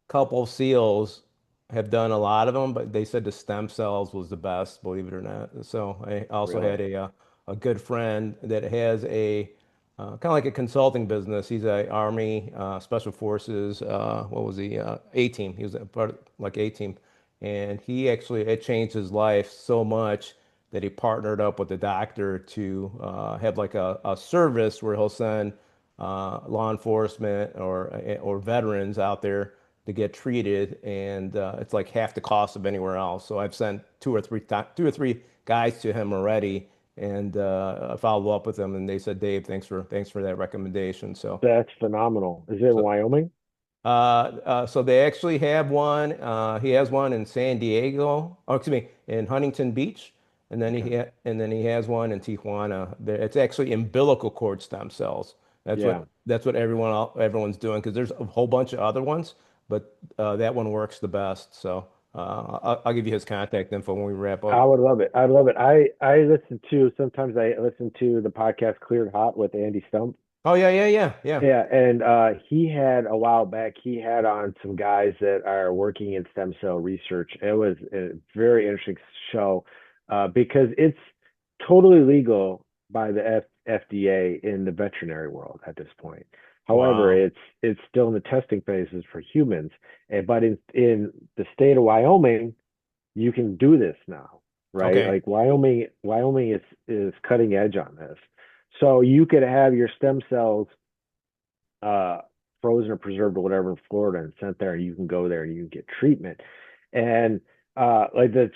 couple of SEALs have done a lot of them, but they said the stem cells was the best, believe it or not. So I also Really. had a good friend that has a kind of like a consulting business. He's a Army Special Forces. What was he? A team. He was a part of like A team, and he actually it changed his life so much that he partnered up with the doctor to have like a service where he'll send law enforcement or veterans out there to get treated, and it's like half the cost of anywhere else. So I've sent two or three guys to him already, and I followed up with them, and they said, Dave, thanks for that recommendation. That's phenomenal. Is it in So Wyoming? so they actually have one. He has one in San Diego. Oh, excuse me, in Huntington Beach, and then Okay. he has one in Tijuana. It's actually umbilical cord stem cells. Yeah. That's what everyone's doing because there's a whole bunch of other ones, but that one works the best. So I'll give you his contact info when we wrap I up. would love it. I'd love it. Sometimes I listen to the podcast Cleared Hot with Andy Stump. Oh yeah, yeah, yeah, yeah. Yeah, and he had a while back, he had on some guys that are working in stem cell research. It was a very interesting show because it's totally legal by the FDA in the veterinary world at this point. However, Wow. it's still in the testing phases for humans. And but in the state of Wyoming, you can do this now, right? Okay. Like Wyoming is cutting edge on this. So you could have your stem cells uh, frozen or preserved or whatever in Florida and sent there, and you can go there and you can get treatment. And like the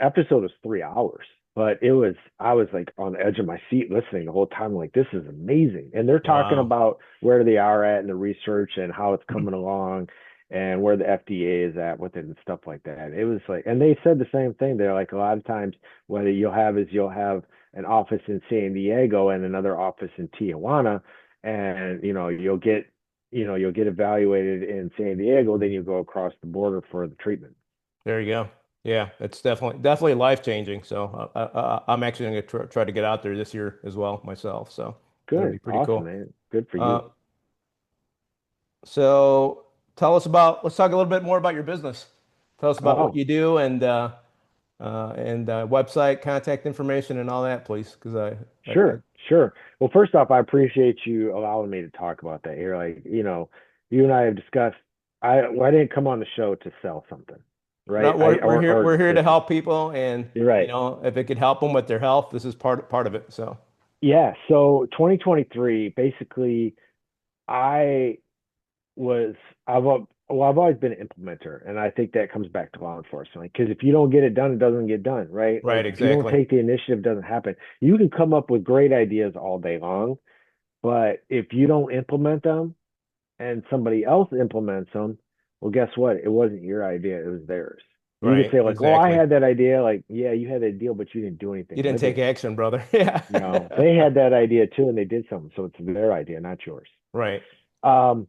episode was 3 hours, but it was I was like on the edge of my seat listening the whole time, like this is amazing. And they're talking Wow. about where they are at in the research and how it's coming along and where the FDA is at with it and stuff like that. It was like, and they said the same thing. They're like, a lot of times, whether you'll have an office in San Diego and another office in Tijuana, and you'll get evaluated in San Diego, then you go across the border for the treatment. There you go. Yeah, it's definitely life changing. So I'm actually going to try to get out there this year as well myself. So that'll be Good, pretty awesome, cool. man. Good for Uh, you. so let's talk a little bit more about your business. Tell us about what Oh, you do and website, contact information, and all that, please. Because sure, sure. Well, first off, I appreciate you allowing me to talk about that here. Like, you and I have discussed. I didn't come on the show to sell something, right? no, I we're or here to to help people, and You're right. if it could help them with their health, this is part of it. So Yeah. So 2023, basically, I was I've always been an implementer, and I think that comes back to law enforcement. Because if you don't get it done, it doesn't get done, right? right, Like if you don't exactly, take the initiative, it doesn't happen. You can come up with great ideas all day long, but if you don't implement them and somebody else implements them, well, guess what? It wasn't your idea, it was theirs. You can right, say like, "Oh, I exactly. had that idea." Like, yeah, you had that deal, but you didn't do You anything didn't with take it. action, brother. Yeah. They had that idea too, and they did something, so it's their idea, not yours. Right. Um,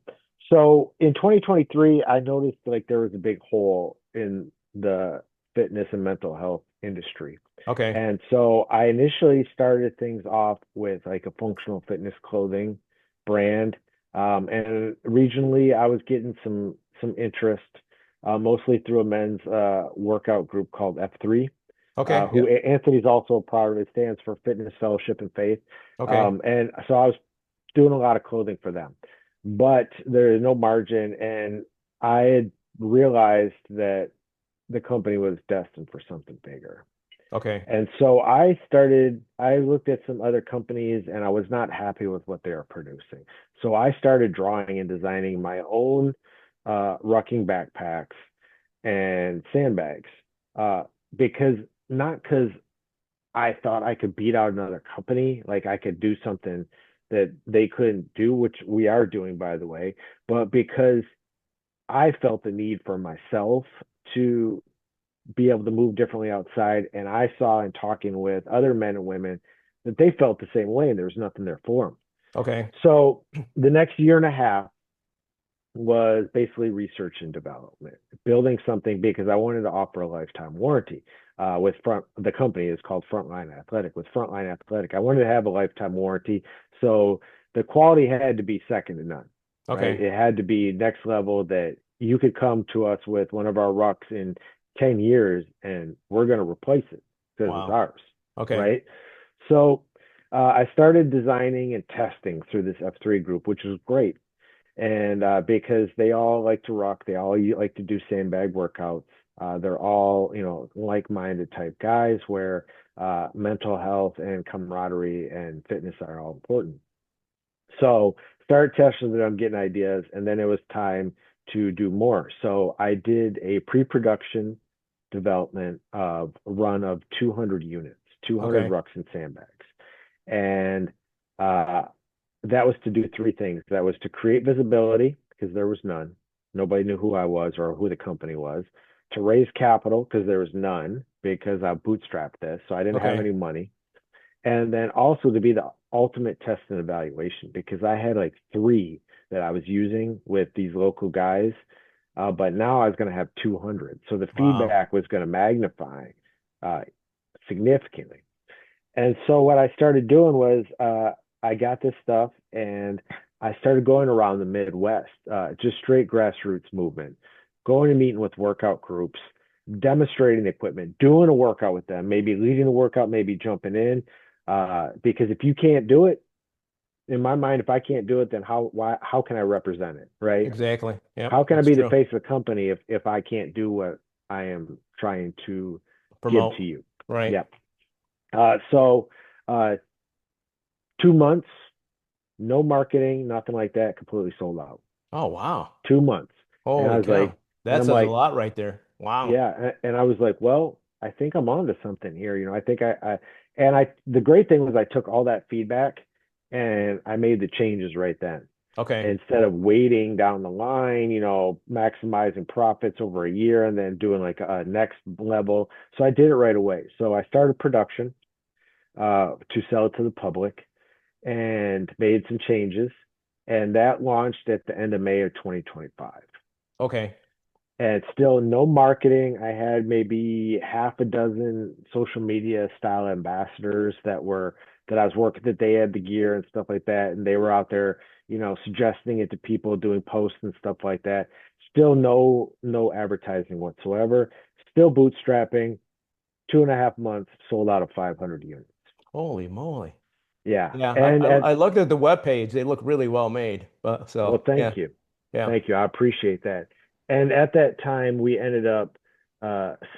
So in 2023, I noticed like there was a big hole in the fitness and mental health industry. Okay. And so I initially started things off with like a functional fitness clothing brand. And regionally, I was getting some interest, mostly through a men's workout group called F3, Okay. who Yep. Anthony's also a part of. It stands for Fitness Fellowship and Faith. Okay. And so I was doing a lot of clothing for them, but there is no margin. And I had realized that the company was destined for something bigger. Okay. And so I looked at some other companies and I was not happy with what they were producing. So I started drawing and designing my own rucking backpacks and sandbags, uh, because not because I thought I could beat out another company, like I could do something that they couldn't do, which we are doing, by the way, but because I felt the need for myself to be able to move differently outside. And I saw in talking with other men and women that they felt the same way and there was nothing there for them. Okay. So the next year and a half was basically research and development, building something because I wanted to offer a lifetime warranty. The company is called Frontline Athletic. With Frontline Athletic, I wanted to have a lifetime warranty, so the quality had to be second to none. Right, Okay. it had to be next level. That you could come to us with one of our rucks in 10 years, and we're going to replace it because it's Wow. ours. Okay. Right, so I started designing and testing through this F3 group, which was great. And because they all like to rock, they all like to do sandbag workouts. They're all, like-minded type guys where mental health and camaraderie and fitness are all important. So started testing them, getting ideas, and then it was time to do more. So I did a pre-production development of a run of 200 units, 200 Okay. rucks and sandbags. And uh, that was to do three things. That was to create visibility because there was none. Nobody knew who I was or who the company was. To raise capital because there was none because I bootstrapped this, so I didn't have Okay. any money. And then also to be the ultimate test and evaluation because I had like three that I was using with these local guys, but now I was going to have 200. So the Wow. feedback was going to magnify uh, significantly. And so what I started doing was I got this stuff and I started going around the Midwest, just straight grassroots movement, going and meeting with workout groups, demonstrating the equipment, doing a workout with them, maybe leading the workout, maybe jumping in. Because if you can't do it, in my mind, if I can't do it, then how can I represent it, right? Exactly. Yep. How can I That's be the true. face of the company if I can't do what I am trying to give Promote. to you? Right. Yep. So uh, 2 months, no marketing, nothing like that, completely sold out. Oh, wow. 2 months. And I Holy was cow. like, and That I'm says a like, lot right there. Wow. yeah. And I was like, well, I think I'm onto something here. I think the great thing was I took all that feedback and I made the changes right then. Okay. Instead of waiting down the line, maximizing profits over a year and then doing like a next level. So I did it right away. So I started production to sell it to the public and made some changes. And that launched at the end of May of 2025. Okay. And still no marketing. I had maybe half a dozen social media style ambassadors that I was working, that they had the gear and stuff like that. And they were out there, suggesting it to people, doing posts and stuff like that. Still no advertising whatsoever. Still bootstrapping. 2.5 months sold out of 500 units. Holy moly. Yeah. Yeah. And I looked at the web page. They look really well made. But well, so yeah. thank you. Yeah. Thank you. I appreciate that. And at that time, we ended up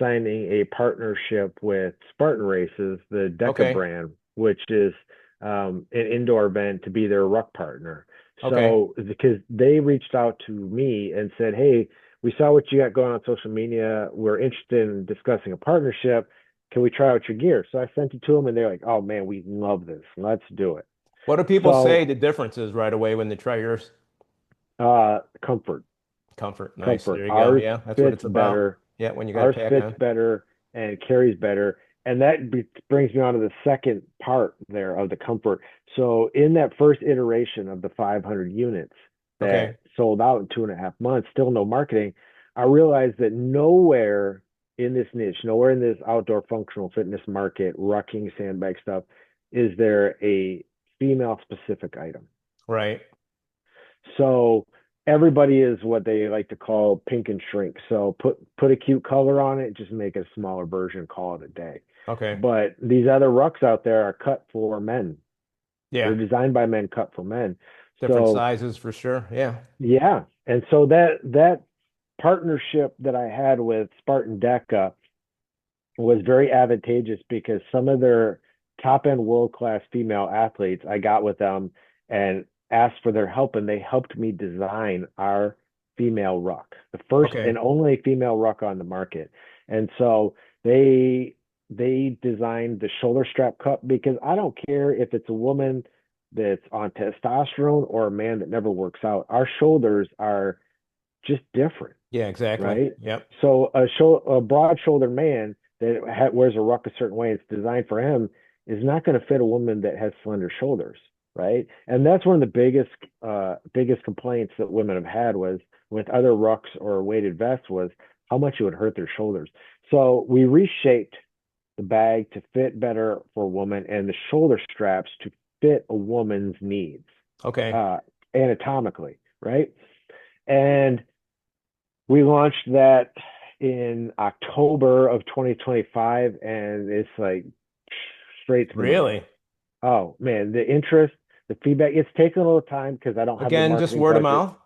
signing a partnership with Spartan Races, the DECA Okay. brand, which is an indoor event, to be their ruck partner. Okay. So, because they reached out to me and said, hey, we saw what you got going on social media. We're interested in discussing a partnership. Can we try out your gear? So I sent it to them and they're like, oh man, we love this. Let's do it. What do people say So, the difference is right away when they try yours? comfort. Comfort. Nice. Comfort. There you go. Yeah, that's what Fits it's about. better. Yeah, when you got a Ours pack fits on. better and carries better. And that brings me on to the second part there of the comfort. So in that first iteration of the 500 units, that Okay. sold out in 2.5 months, still no marketing. I realized that nowhere in this niche, nowhere in this outdoor functional fitness market, rucking, sandbag stuff, is there a female specific item. Right. So everybody is what they like to call pink and shrink. So put a cute color on it, just make a smaller version, call it a day. Okay. But these other rucks out there are cut for men. They're Yeah. designed by men, cut for men. Different So sizes for sure. Yeah. yeah, and so that partnership that I had with Spartan Deca was very advantageous because some of their top end world class female athletes, I got with them and asked for their help, and they helped me design our female ruck, the first Okay. and only female ruck on the market. And so they designed the shoulder strap cup because I don't care if it's a woman that's on testosterone or a man that never works out. Our shoulders are just different, Yeah, exactly. right? Yep. So a broad shouldered man that wears a ruck a certain way, it's designed for him, is not going to fit a woman that has slender shoulders, right? And that's one of the biggest complaints that women have had was with other rucks or weighted vests was how much it would hurt their shoulders. So we reshaped the bag to fit better for a woman and the shoulder straps to fit a woman's needs Okay. uh, anatomically, right? And we launched that in October of 2025, and it's like straight through the roof. Really? Oh man, the interest, the feedback, it's taken a little time because I don't have the Again, just marketing word of budget. mouth?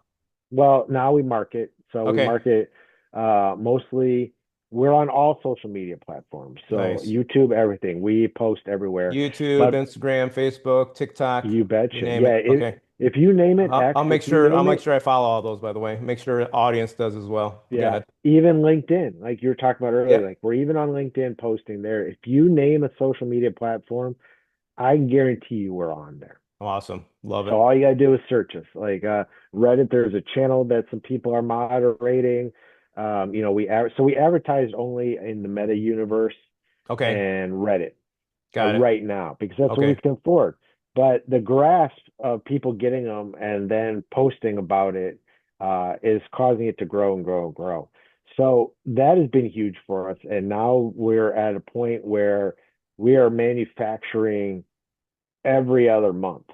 Well, now we market. So we Okay. market mostly, we're on all social media platforms. So Nice. YouTube, everything. We post everywhere. YouTube, But Instagram, Facebook, TikTok, you you betcha. name Yeah, it. Okay. if you name it, I'll if make you sure I'll name make it, sure I follow all those, by the way. Make sure the audience does as well. Go yeah, ahead. even LinkedIn, like you were talking about earlier, Yep. like we're even on LinkedIn posting there. If you name a social media platform, I guarantee you we're on there. Awesome. Love So it. all you gotta do is search us. Like Reddit, there's a channel that some people are moderating. We advertised only in the Meta universe Okay. and Reddit Got it. right now because that's what we Okay. can afford. But the grasp of people getting them and then posting about it is causing it to grow and grow and grow. So that has been huge for us. And now we're at a point where we are manufacturing every other month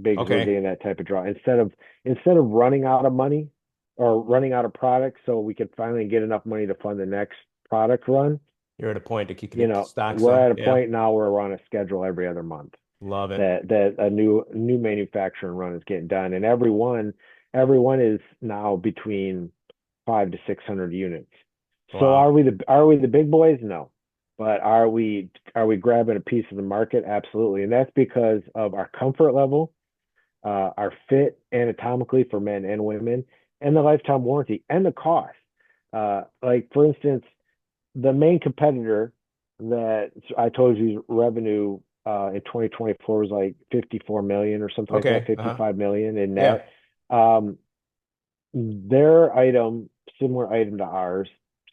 because we're Okay. getting that type of draw. Instead of running out of money or running out of product so we can finally get enough money to fund the next product run, You're at a point to keep the stocks we're up. at a Yeah. point now where we're on a schedule every other month Love it. that a new manufacturing run is getting done, and everyone is now between 500 to 600 units. So Wow. are we the big boys? No, but are we grabbing a piece of the market? Absolutely, and that's because of our comfort level, our fit anatomically for men and women, and the lifetime warranty and the cost. Like for instance, the main competitor that I told you revenue in 2024 was like 54 million or something like that, Okay. Uh-huh. 55 million in Yeah. net. Um, their item, similar item to ours,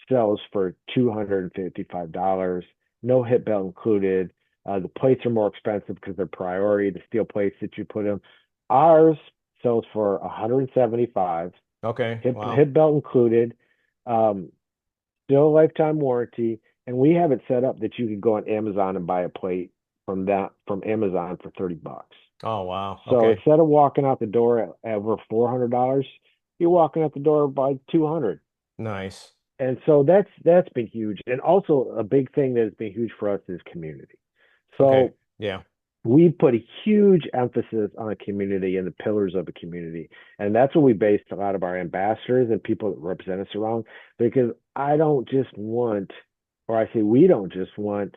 sells for $255. No hip belt included. The plates are more expensive because they're priority, the steel plates that you put in. Ours sells for 175, Okay. Wow. hip belt included. Um, Still lifetime warranty, and we have it set up that you can go on Amazon and buy a plate from Amazon for $30. Oh, wow. So Okay. instead of walking out the door at over $400, you're walking out the door by 200. Nice. And so that's been huge. And also a big thing that has been huge for us is community. Okay. So Yeah. we put a huge emphasis on a community and the pillars of a community. And that's what we based a lot of our ambassadors and people that represent us around. Because I don't just want, or I say we don't just want,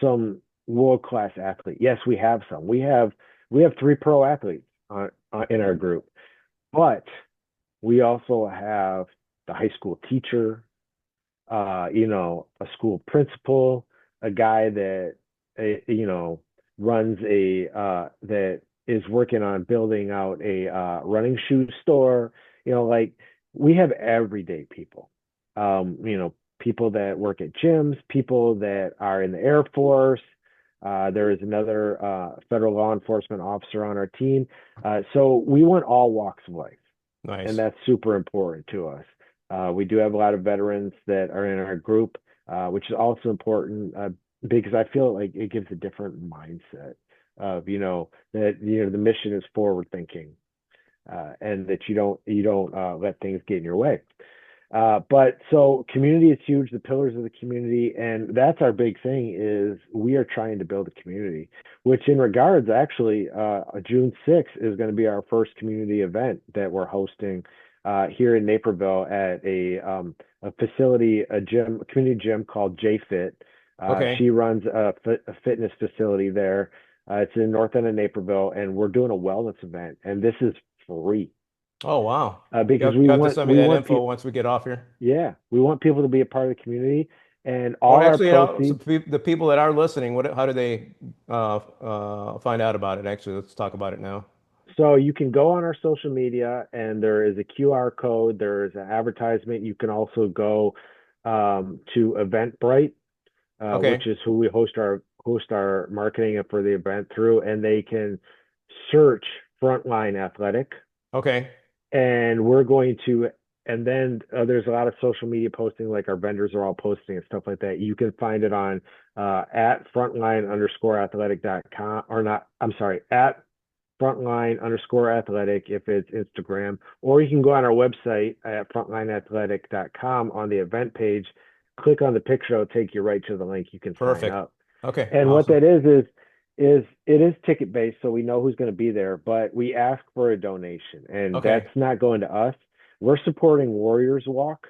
some world class athlete. Yes, we have some. We have three pro athletes in our group, but we also have the high school teacher, a school principal, a guy that, runs that is working on building out a running shoe store. Like we have everyday people, people that work at gyms, people that are in the Air Force, There is another federal law enforcement officer on our team. So we want all walks of life, and Nice. that's super important to us. We do have a lot of veterans that are in our group, which is also important because I feel like it gives a different mindset of, that the mission is forward thinking, and that you don't let things get in your way. But so community is huge, the pillars of the community, and that's our big thing is we are trying to build a community, which in regards, actually, June 6th is going to be our first community event that we're hosting here in Naperville at a facility, a community gym called JFit. Okay. She runs a fitness facility there. It's in north end of Naperville, and we're doing a wellness event, and this is free Oh, wow. because You have to send me that info once we get off here. we want people to be a part of the community, and Or all our actually, so proceeds. the people that are listening, how do they find out about it? Actually, let's talk about it now. So you can go on our social media, and there is a QR code. There is an advertisement. You can also go to Eventbrite, which Okay. is who we host our marketing for the event through, and they can search Frontline Athletic, Okay. and we're going to and then there's a lot of social media posting, like our vendors are all posting and stuff like that. You can find it on at frontline underscore athletic.com, or not, I'm sorry, at frontline underscore athletic if it's Instagram, or you can go on our website at frontlineathletic.com on the event page, click on the picture, it'll take you right to the link. You can sign Perfect. up. Okay. And what Awesome. that is it is ticket based, so we know who's going to be there, but we ask for a donation, and that's Okay. not going to us. We're supporting Warriors Walk,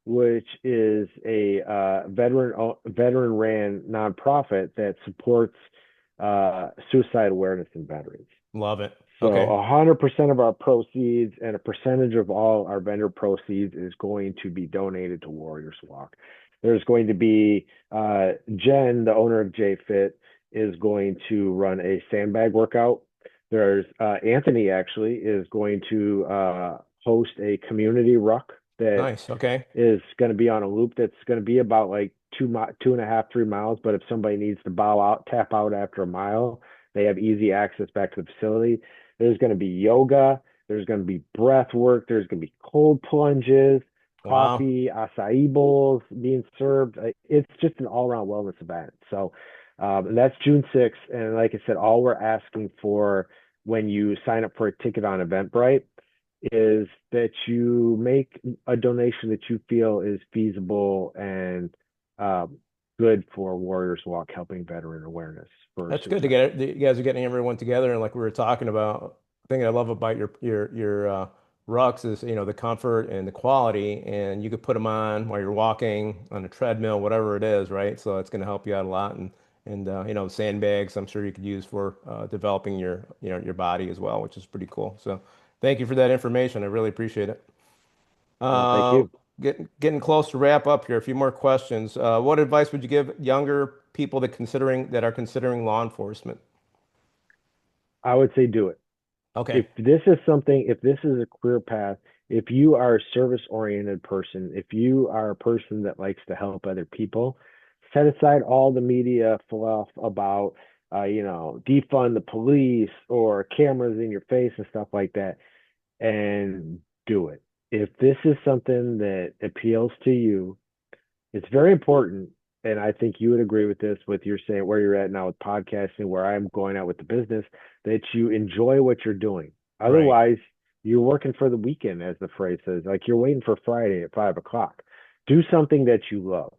which is a veteran ran nonprofit that supports suicide awareness in veterans. Love it. So Okay. 100% of our proceeds and a percentage of all our vendor proceeds is going to be donated to Warriors Walk. There's going to be Jen, the owner of JFit, is going to run a sandbag workout. There's Anthony actually is going to host a community ruck that Nice. Okay. is going to be on a loop that's going to be about like 2.5, 3 miles. But if somebody needs to bow out, tap out after a mile, they have easy access back to the facility. There's going to be yoga. There's going to be breath work. There's going to be cold plunges, Wow. coffee, acai bowls being served. It's just an all-around wellness event. So, and that's June 6th. And like I said, all we're asking for when you sign up for a ticket on Eventbrite is that you make a donation that you feel is feasible and um, good for Warriors Walk, helping veteran awareness for That's good to suicide get it. prevention. You guys are getting everyone together, and like we were talking about, the thing I love about your rucks is the comfort and the quality, and you could put them on while you're walking on a treadmill, whatever it is, right? So it's going to help you out a lot, and sandbags I'm sure you could use for developing your body as well, which is pretty cool. So thank you for that information. I really appreciate it. Well, thank Uh, you. getting close to wrap up here. A few more questions. What advice would you give younger people that are considering law enforcement? I would say do it. Okay. If this is a career path, if you are a service oriented person, if you are a person that likes to help other people, set aside all the media fluff about, defund the police or cameras in your face and stuff like that, and do it. If this is something that appeals to you, it's very important. And I think you would agree with this, with your saying where you're at now with podcasting, where I'm going out with the business, that you enjoy what you're doing. Right. Otherwise, you're working for the weekend, as the phrase says. Like you're waiting for Friday at 5 o'clock. Do something that you love.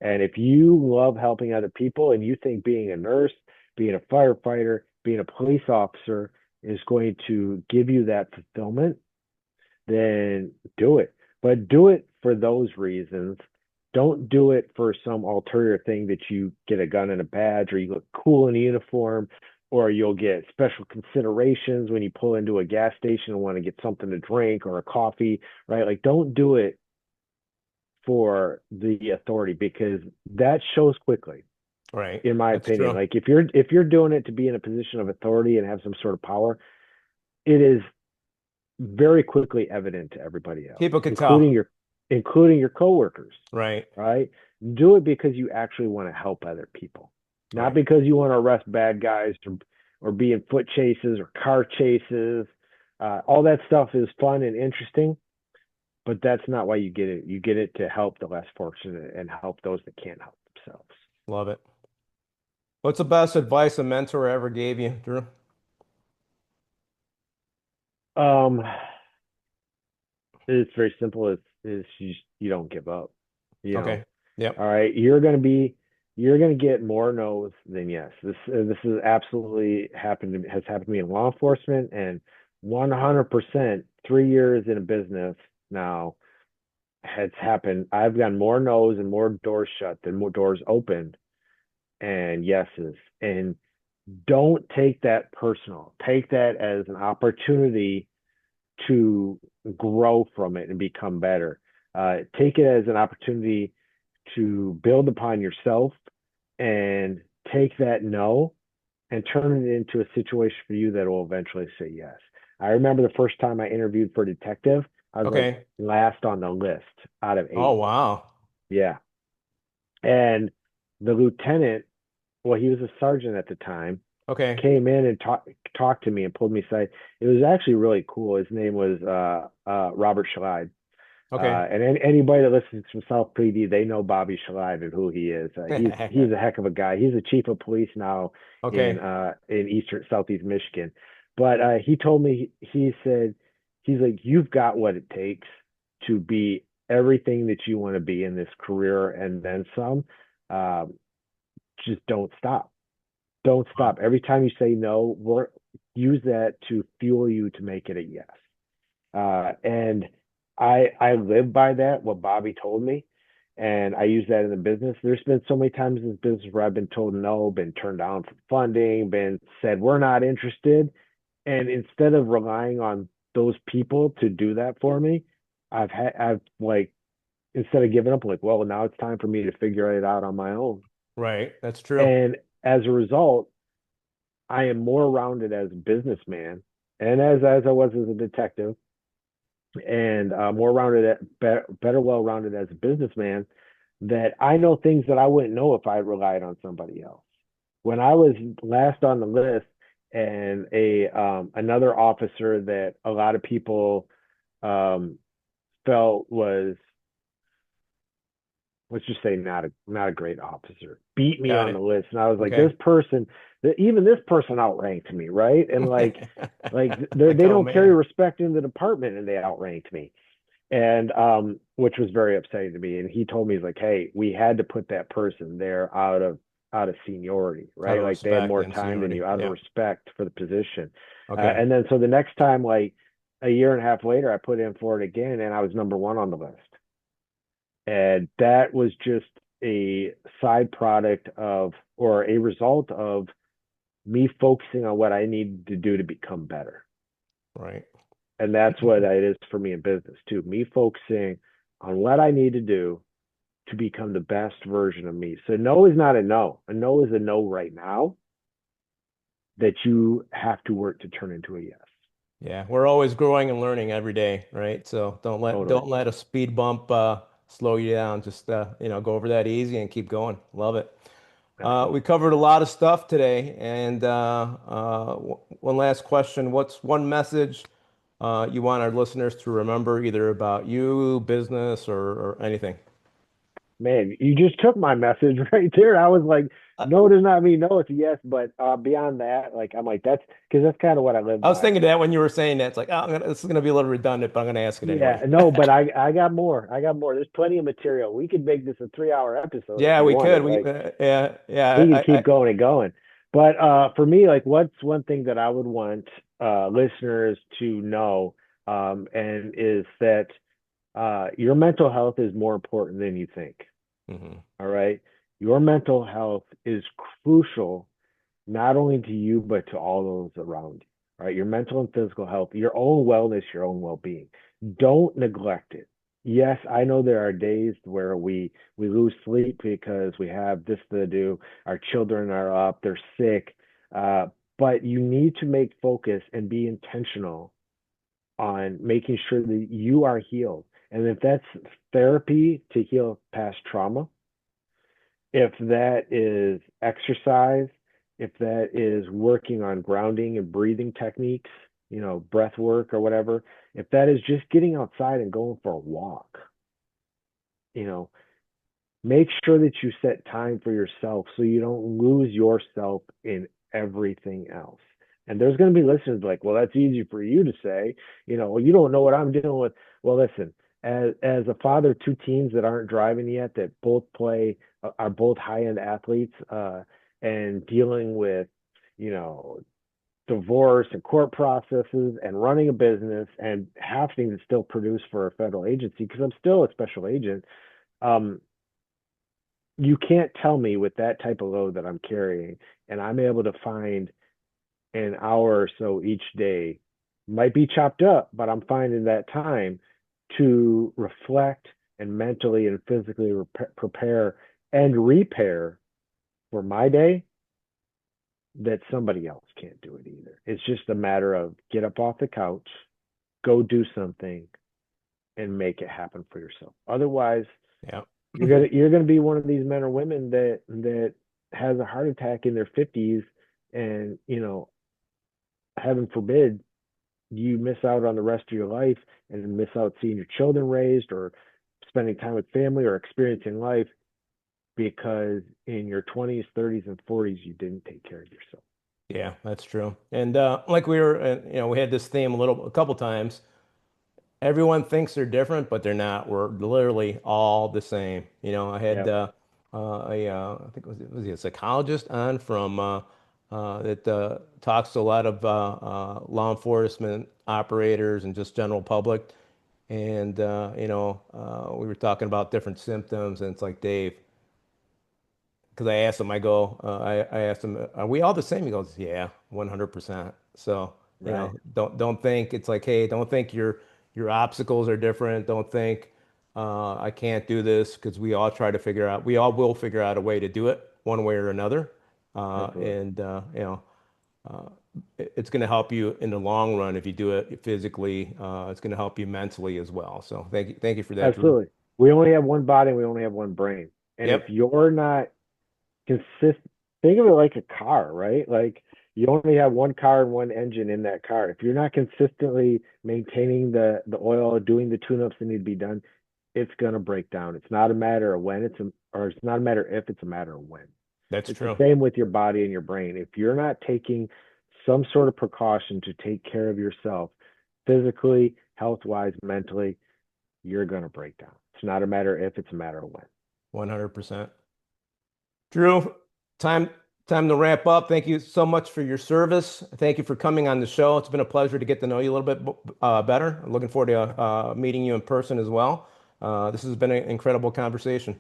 And if you love helping other people and you think being a nurse, being a firefighter, being a police officer is going to give you that fulfillment, then do it. But do it for those reasons. Don't do it for some ulterior thing that you get a gun and a badge, or you look cool in a uniform, or you'll get special considerations when you pull into a gas station and want to get something to drink or a coffee, right? Like, don't do it for the authority, because that shows quickly, Right. in my That's opinion. true. Like if you're doing it to be in a position of authority and have some sort of power, it is very quickly evident to everybody else, People could including tell. your coworkers, Right. right? Do it because you actually want to help other people. Not Right. because you want to arrest bad guys or be in foot chases or car chases. All that stuff is fun and interesting, but that's not why you get it. You get it to help the less fortunate and help those that can't help themselves. Love it. What's the best advice a mentor ever gave you, Drew? Um, it's very simple. It's you don't give up. You know, Okay. Yep. all right, you're gonna get more no's than yes. This is absolutely has happened to me in law enforcement and 100% 3 years in a business now has happened. I've gotten more no's and more doors shut than more doors opened and yeses. And don't take that personal. Take that as an opportunity to grow from it and become better. Take it as an opportunity to build upon yourself and take that no and turn it into a situation for you that will eventually say yes. I remember the first time I interviewed for a detective, I was like Okay. last on the list out of Oh, 8. wow. Yeah. And the lieutenant, well, he was a sergeant at the time, Okay. came in and talked to me and pulled me aside. It was actually really cool. His name was Robert Schlide. Okay. And anybody that listens from South PD, they know Bobby Schlide and who he is. He's a heck of a guy. He's the chief of police now Okay. in eastern southeast Michigan. But he told me he said he's like you've got what it takes to be everything that you want to be in this career and then some. Um, just don't stop. Don't Wow. stop. Every time you say no, use that to fuel you to make it a yes. And I live by that, what Bobby told me. And I use that in the business. There's been so many times in this business where I've been told no, been turned down for funding, been said we're not interested. And instead of relying on those people to do that for me, I've like instead of giving up, like, well, now it's time for me to figure it out on my own. Right. That's true. And as a result, I am more rounded as a businessman and as I was as a detective and more rounded, better well rounded as a businessman, that I know things that I wouldn't know if I relied on somebody else. When I was last on the list, and a another officer that a lot of people um, felt was, let's just say, not a great officer, beat me Got on the it. list, and I was like, Okay. this person, even this person outranked me, right? And like Like, they oh don't carry man. respect in the department, and they outranked me and which was very upsetting to me. And he told me he's like, hey, we had to put that person there out of seniority, Out right? of Like they had respect more and time than seniority. you, out of Yeah. respect for the position. Okay. And then so the next time, like a year and a half later, I put in for it again, and I was number one on the list. And that was just a side product of or a result of me focusing on what I needed to do to become better. Right. And that's what it is for me in business too. Me focusing on what I need to do to become the best version of me. So no is not a no. A no is a no right now that you have to work to turn into a yes. Yeah. We're always growing and learning every day, right? So Totally. don't let a speed bump slow you down. Just go over that easy and keep going. Love it. We Excellent. covered a lot of stuff today, and one last question: what's one message you want our listeners to remember, either about you, business, or anything? Man, you just took my message right there. I was like, no does not mean no, it's a yes. But beyond that, like I'm like, that's because that's kind of what I live I was by. thinking that when you were saying that, it's like, oh, this is gonna be a little redundant, but I'm gonna ask it Yeah, anyway. no, but I got more. I got more. There's plenty of material. We could make this a 3 hour episode if Yeah, you we could. wanted. Yeah, We yeah. could keep going and going. But for me, like, what's one thing that I would want listeners to know, and is that your mental health is more important than you think. Mhm. All right, your mental health is crucial not only to you but to all those around you. All right, your mental and physical health, your own wellness, your own well-being. Don't neglect it. Yes, I know there are days where we lose sleep because we have this to do. Our children are up, they're sick, but you need to make focus and be intentional on making sure that you are healed. And if that's therapy to heal past trauma, If that is exercise, if that is working on grounding and breathing techniques, breath work or whatever, if that is just getting outside and going for a walk, you know, make sure that you set time for yourself so you don't lose yourself in everything else. And there's going to be listeners like, well, that's easy for you to say. Well, you don't know what I'm dealing with. Well, listen, as a father of two teams that aren't driving yet, that both play, are both high end athletes, and dealing with, you know, divorce and court processes and running a business and having to still produce for a federal agency because I'm still a special agent. Um, you can't tell me with that type of load that I'm carrying, and I'm able to find an hour or so each day, might be chopped up, but I'm finding that time to reflect and mentally and physically prepare and repair for my day, that somebody else can't do it either. It's just a matter of get up off the couch, go do something, and make it happen for yourself. Otherwise, Yeah. you're gonna be one of these men or women that has a heart attack in their 50s, and heaven forbid you miss out on the rest of your life and miss out seeing your children raised or spending time with family or experiencing life because in your 20s, 30s, and 40s you didn't take care of yourself. Yeah, that's true. And like we were, we had this theme a couple times. Everyone thinks they're different, but they're not. We're literally all the same. I had Yep, I think was he a psychologist on from that talks to a lot of law enforcement operators and just general public. And we were talking about different symptoms, and it's like Dave, because I asked him, I asked him, are we all the same? He goes, yeah, 100%. So, right. don't think it's like, hey, don't think your obstacles are different. Don't think I can't do this because we all will figure out a way to do it one way or another. Absolutely. And uh, it's going to help you in the long run if you do it physically. It's going to help you mentally as well. So thank you for that, Drew. Absolutely. We only have one body and we only have one brain. And if Yep, you're not consist think of it like a car, right? Like you only have one car and one engine in that car. If you're not consistently maintaining the oil or doing the tune-ups that need to be done, it's gonna break down. It's not a matter of when or it's not a matter if, it's a matter of when. that's It's the true. same with your body and your brain. If you're not taking some sort of precaution to take care of yourself physically, health wise, mentally, you're gonna break down. It's not a matter if, it's a matter of when. 100%. Drew, time time to wrap up. Thank you so much for your service. Thank you for coming on the show. It's been a pleasure to get to know you a little bit better. I'm looking forward to meeting you in person as well. This has been an incredible conversation.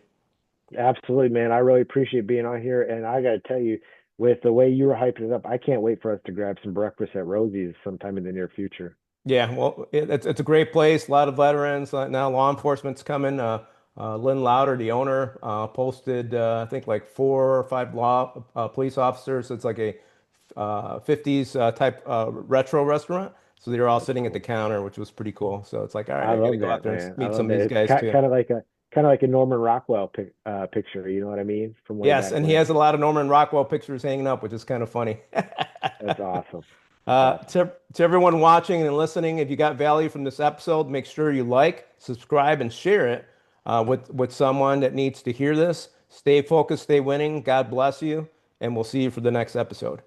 Absolutely, man. I really appreciate being on here. And I got to tell you, with the way you were hyping it up, I can't wait for us to grab some breakfast at Rosie's sometime in the near future. Yeah, well, it's a great place. A lot of veterans. Now law enforcement's coming. Lynn Louder, the owner, posted I think like 4 or 5 law police officers. It's like a 50s type retro restaurant. So they were all That's sitting at the cool. counter, which was pretty cool. So it's like, all right, I I got to love go out that, there and man. I meet some love of these that. It's guys too. kind of like a Norman Rockwell picture. You know what I mean? From way Yes, back and he when. has a lot of Norman Rockwell pictures hanging up, which is kind of funny. That's awesome. That's awesome. To everyone watching and listening, if you got value from this episode, make sure you like, subscribe, and share it with someone that needs to hear this. Stay focused, stay winning. God bless you, and we'll see you for the next episode.